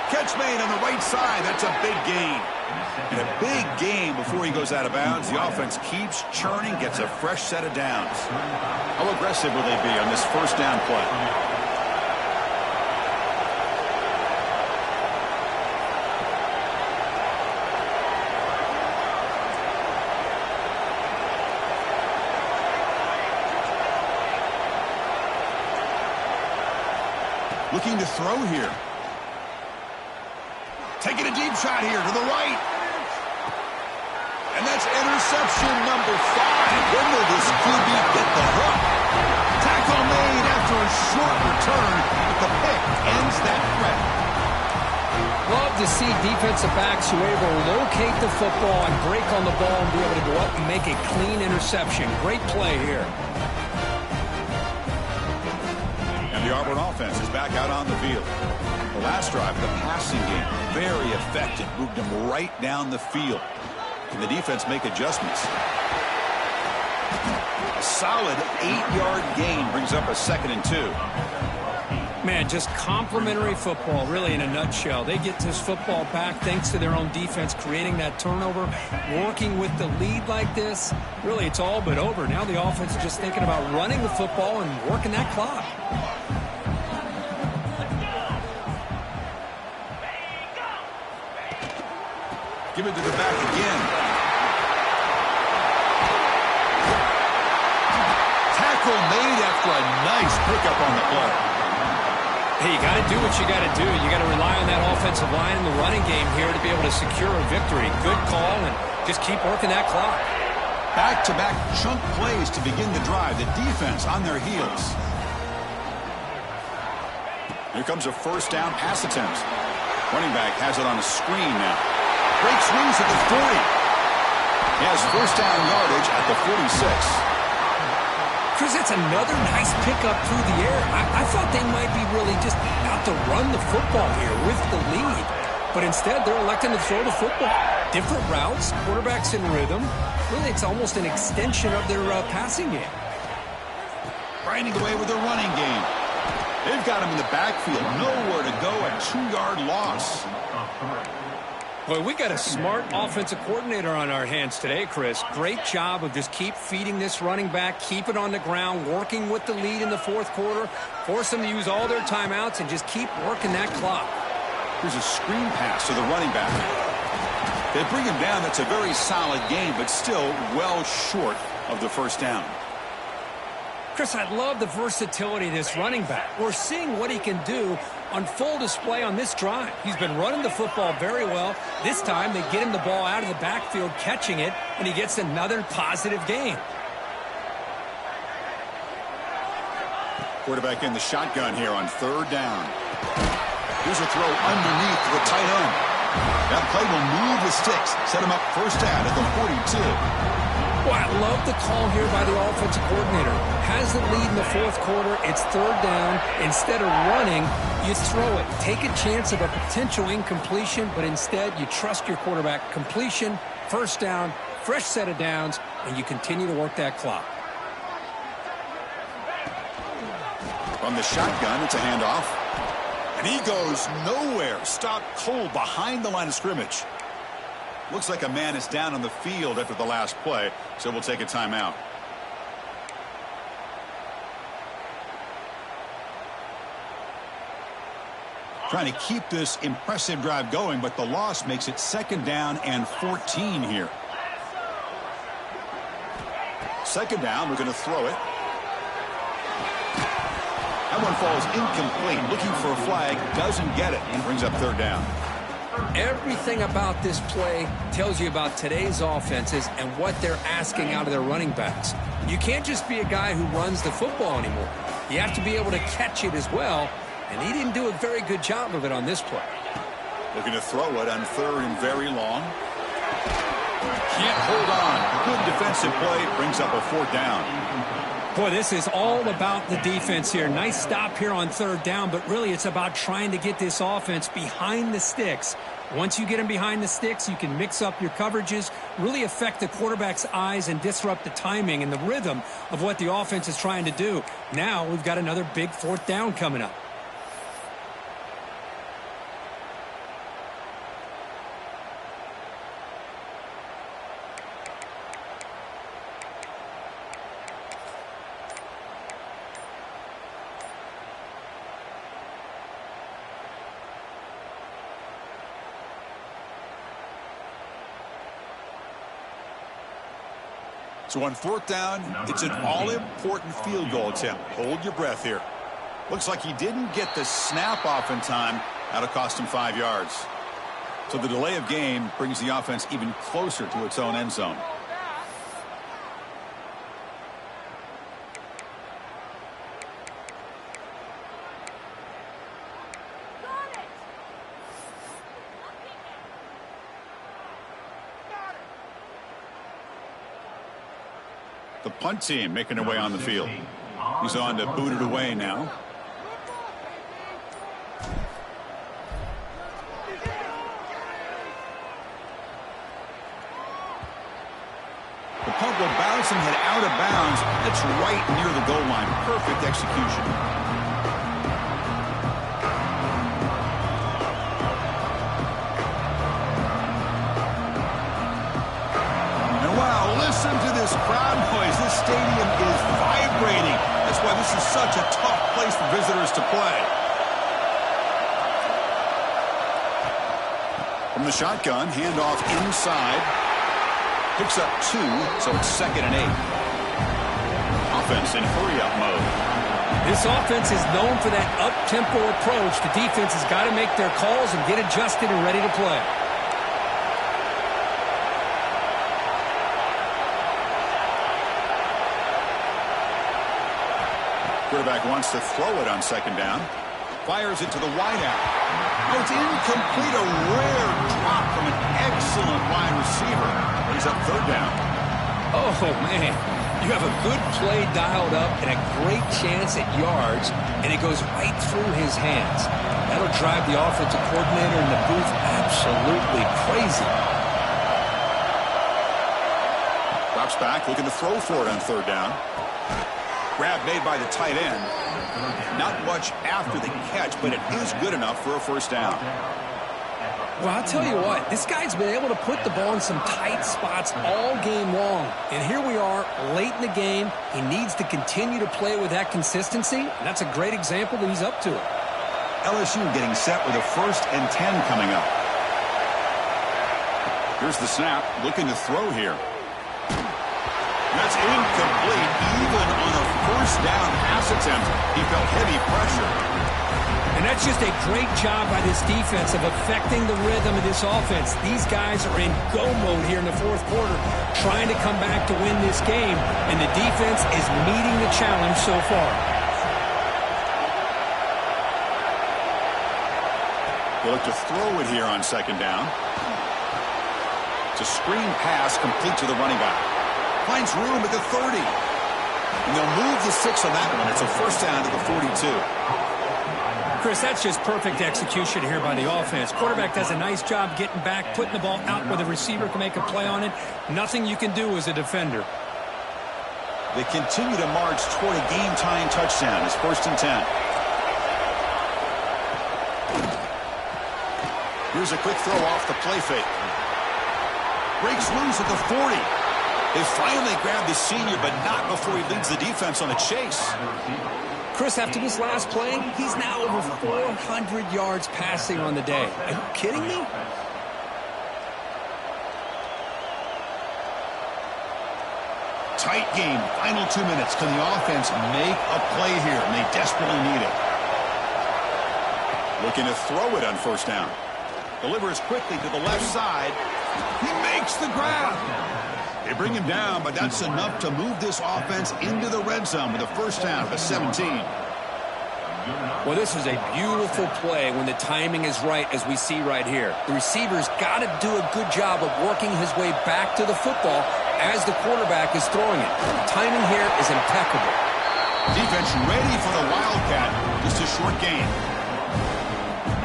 Catch made on the right side. That's a big gain. And a big gain before he goes out of bounds. The offense keeps churning, gets a fresh set of downs. How aggressive will they be on this first down play? Looking to throw here. Taking a deep shot here to the right. And that's interception number 5. When will this QB get the hook? Tackle made after a short return, but the pick ends that threat. Love to see defensive backs who are able to locate the football and break on the ball and be able to go up and make a clean interception. Great play here. And the Auburn offense is back out on the field. The last drive of the passing game, very effective. Moved them right down the field. Can the defense make adjustments? A solid 8-yard gain brings up a 2nd and 2. Man, just complimentary football, really, in a nutshell. They get this football back thanks to their own defense, creating that turnover, working with the lead like this. Really, it's all but over. Now the offense is just thinking about running the football and working that clock. Give it to the back again. Tackle made after a nice pickup on the play. Hey, you got to do what you got to do. You got to rely on that offensive line in the running game here to be able to secure a victory. Good call, and just keep working that clock. Back-to-back chunk plays to begin the drive. The defense on their heels. Here comes a 1st down pass attempt. Running back has it on a screen now. Breaks wings at the 40. He has 1st down yardage at the 46. Chris, that's another nice pickup through the air. I thought they might be really just out to run the football here with the lead. But instead, they're electing to throw the football. Different routes, quarterbacks in rhythm. Really, it's almost an extension of their passing game. Grinding away with their running game. They've got him in the backfield. Nowhere to go. A 2-yard loss. Boy, we got a smart offensive coordinator on our hands today, Chris. Great job of just keep feeding this running back, keep it on the ground, working with the lead in the 4th quarter, force them to use all their timeouts, and just keep working that clock. Here's a screen pass to the running back. They bring him down. That's a very solid game, but still well short of the 1st down. Chris, I love the versatility of this running back. We're seeing what he can do on full display on this drive. He's been running the football very well. This time, they get him the ball out of the backfield, catching it, and he gets another positive gain. Quarterback in the shotgun here on 3rd down. Here's a throw underneath to the tight end. That play will move the sticks, set him up 1st down at the 42. Well, I love the call here by the offensive coordinator. Has the lead in the 4th quarter. It's 3rd down. Instead of running, you throw it. Take a chance of a potential incompletion, but instead you trust your quarterback. Completion, 1st down, fresh set of downs, and you continue to work that clock. From the shotgun, it's a handoff. And he goes nowhere. Stopped cold behind the line of scrimmage. Looks like a man is down on the field after the last play, so we'll take a timeout. Trying to keep this impressive drive going, but the loss makes it 2nd down and 14 here. 2nd down, we're going to throw it. That one falls incomplete. Looking for a flag, doesn't get it, and brings up 3rd down. Everything about this play tells you about today's offenses and what they're asking out of their running backs. You can't just be a guy who runs the football anymore. You have to be able to catch it as well, and he didn't do a very good job of it on this play. Looking to throw it on 3rd and very long. Can't hold on. Good defensive play brings up a 4th down. Boy, this is all about the defense here. Nice stop here on 3rd down, but really it's about trying to get this offense behind the sticks. Once you get them behind the sticks, you can mix up your coverages, really affect the quarterback's eyes and disrupt the timing and the rhythm of what the offense is trying to do. Now we've got another big 4th down coming up. So on 4th down, it's an all-important field goal attempt. Hold your breath here. Looks like he didn't get the snap off in time. That'll cost him 5 yards. So the delay of game brings the offense even closer to its own end zone. The punt team making their way on the field. He's on to boot it away now. The punt will bounce and head out of bounds. That's right near the goal line. Perfect execution. And wow, listen to this crowd noise. This stadium is vibrating. That's why this is such a tough place for visitors to play. From the shotgun, handoff inside. Picks up 2, so it's 2nd and 8. Offense in hurry-up mode. This offense is known for that up-tempo approach. The defense has got to make their calls and get adjusted and ready to play. Quarterback wants to throw it on 2nd down. Fires it to the wideout. Oh, it's incomplete. A rare drop from an excellent wide receiver. He's up 3rd down. Oh, man. You have a good play dialed up and a great chance at yards, and it goes right through his hands. That'll drive the offensive coordinator in the booth absolutely crazy. Drops back, looking to throw for it on 3rd down. Grab made by the tight end. Not much after the catch, but it is good enough for a 1st down. Well, I'll tell you what, this guy's been able to put the ball in some tight spots all game long. And here we are, late in the game. He needs to continue to play with that consistency, and that's a great example that he's up to it. LSU getting set with a 1st and 10 coming up. Here's the snap, looking to throw here. That's incomplete. Even on a 1st down pass attempt, he felt heavy pressure. And that's just a great job by this defense of affecting the rhythm of this offense. These guys are in go mode here in the 4th quarter, trying to come back to win this game, and the defense is meeting the challenge so far. They look to throw it here on 2nd down. It's a screen pass complete to the running back. Finds room at the 30. And they'll move the 6 on that one. It's a 1st down to the 42. Chris, that's just perfect execution here by the offense. Quarterback does a nice job getting back, putting the ball out where the receiver can make a play on it. Nothing you can do as a defender. They continue to march toward a game-tying touchdown. It's 1st and 10. Here's a quick throw off the play fake. Breaks loose at the 40. They finally grabbed the senior, but not before he leads the defense on a chase. Chris, after this last play, he's now over 400 yards passing on the day. Are you kidding me? Tight game, final 2 minutes. Can the offense make a play here? And they desperately need it. Looking to throw it on 1st down. Delivers quickly to the left side. He makes the grab. They bring him down, but that's enough to move this offense into the red zone with a 1st down to 17. Well, this is a beautiful play when the timing is right, as we see right here. The receiver's got to do a good job of working his way back to the football as the quarterback is throwing it. The timing here is impeccable. Defense ready for the Wildcat. Just a short gain.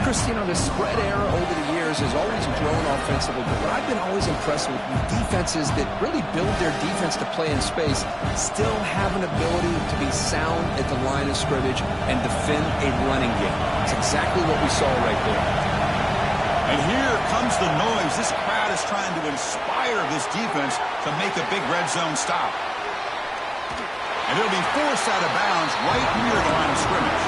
Chris, you know, the spread era over the years has always grown offensively, but what I've been always impressed with defenses that really build their defense to play in space still have an ability to be sound at the line of scrimmage and defend a running game. It's exactly what we saw right there. And here comes the noise. This crowd is trying to inspire this defense to make a big red zone stop. And it'll be forced out of bounds right near the line of scrimmage.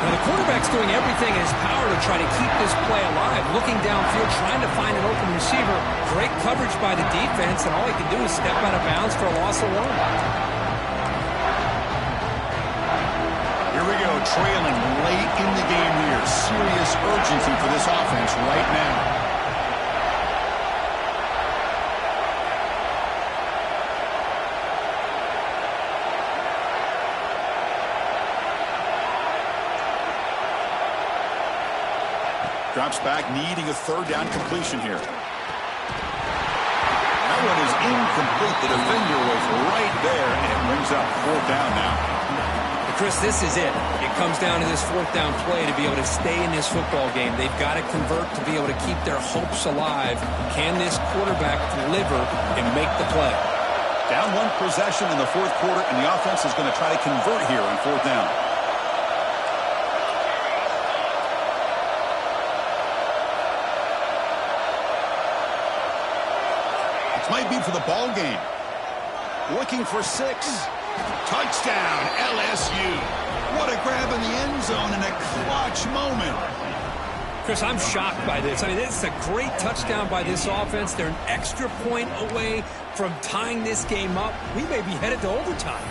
Now, the quarterback's doing everything in his power to try to keep this play alive, looking downfield, trying to find an open receiver. Great coverage by the defense, and all he can do is step out of bounds for a loss of 1. Here we go. trailing late in the game here. Serious urgency for this offense right now. Drops back, needing a third down completion here. That one is incomplete. The defender was right there, and it brings up fourth down now. Chris, this is it. It comes down to this fourth down play to be able to stay in this football game. They've got to convert to be able to keep their hopes alive. Can this quarterback deliver and make the play? Down one possession in the fourth quarter, and the offense is going to try to convert here on fourth down. Might be for the ball game. Looking for 6. Touchdown, LSU. What a grab in the end zone in a clutch moment. Chris, I'm shocked by this. I mean, this is a great touchdown by this offense. They're an extra point away from tying this game up. We may be headed to overtime.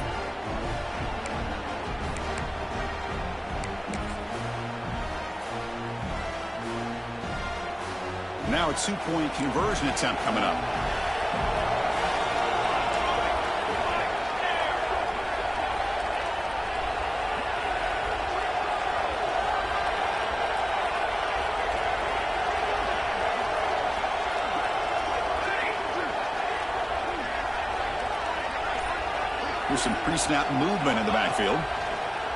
Now a 2-point conversion attempt coming up. Here's some pre-snap movement in the backfield.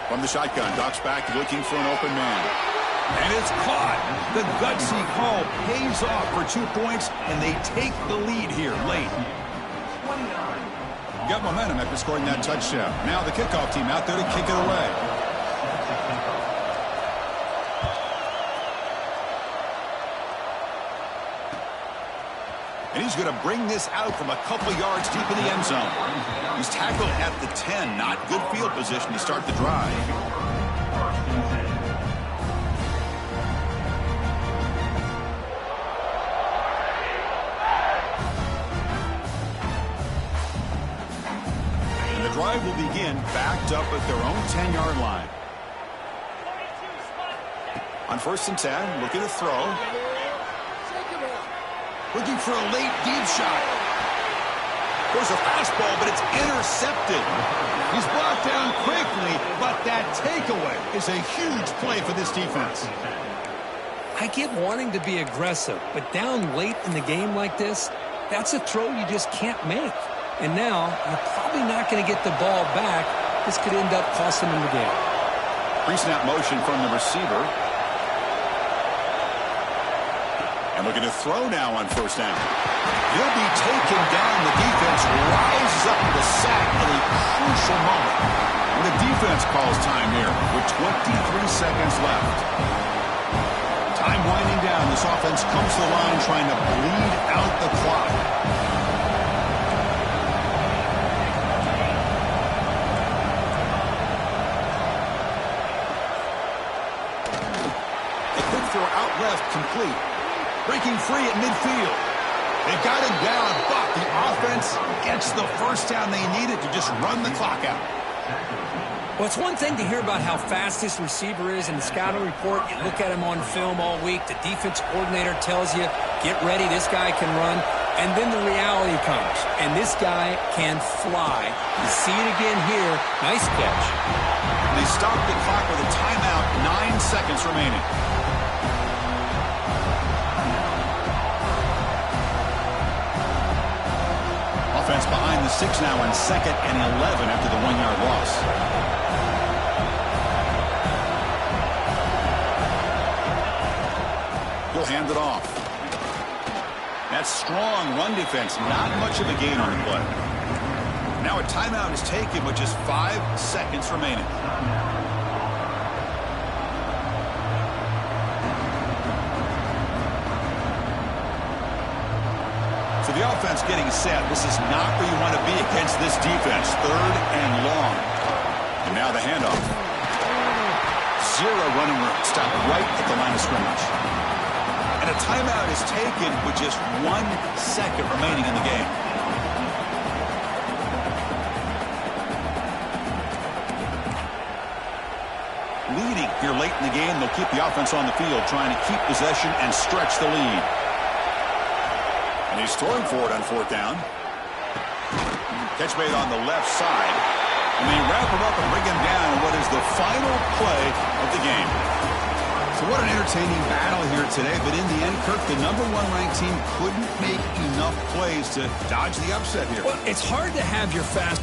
From the shotgun, ducks back looking for an open man. And it's caught. The gutsy call pays off for 2 points, and they take the lead here late. Got momentum after scoring that touchdown. Now the kickoff team out there to kick it away. And he's going to bring this out from a couple yards deep in the end zone. He's tackled at the 10. Not good field position to start the drive. And the drive will begin backed up at their own 10-yard line. On 1st and 10, looking to throw. Looking for a late deep shot. There's a fastball, but it's intercepted. He's brought down quickly, but that takeaway is a huge play for this defense. I get wanting to be aggressive, but down late in the game like this, that's a throw you just can't make. And now, you're probably not going to get the ball back. This could end up costing them the game. Pre-snap motion from the receiver. And looking to throw now on 1st down. He'll be taken down. The defense rises up to the sack at a crucial moment. And the defense calls time here with 23 seconds left. Time winding down. This offense comes to the line trying to bleed out the clock. A quick throw out left, complete. Breaking free at midfield. They've got him down, but the offense gets the first down they needed to just run the clock out. Well, it's one thing to hear about how fast this receiver is in the scouting report. You look at him on film all week. The defense coordinator tells you, get ready, this guy can run. And then the reality comes, and this guy can fly. You see it again here. Nice catch. They stop the clock with a timeout, 9 seconds remaining. Offense behind the 6 now on 2nd and 11 after the 1-yard loss. He'll hand it off. That strong run defense, not much of a gain on the play. Now a timeout is taken with just 5 seconds remaining. So the offense getting set. This is not where you want to be against this defense. 3rd and long. And now the handoff. 0 running room. Stop right at the line of scrimmage. And a timeout is taken with just 1 second remaining in the game. Here late in the game, they'll keep the offense on the field, trying to keep possession and stretch the lead. And he's throwing for it on 4th down. Catch made on the left side. And they wrap him up and bring him down in what is the final play of the game. So what an entertaining battle here today. But in the end, Kirk, the #1 ranked team couldn't make enough plays to dodge the upset here. Well, it's hard to have your fast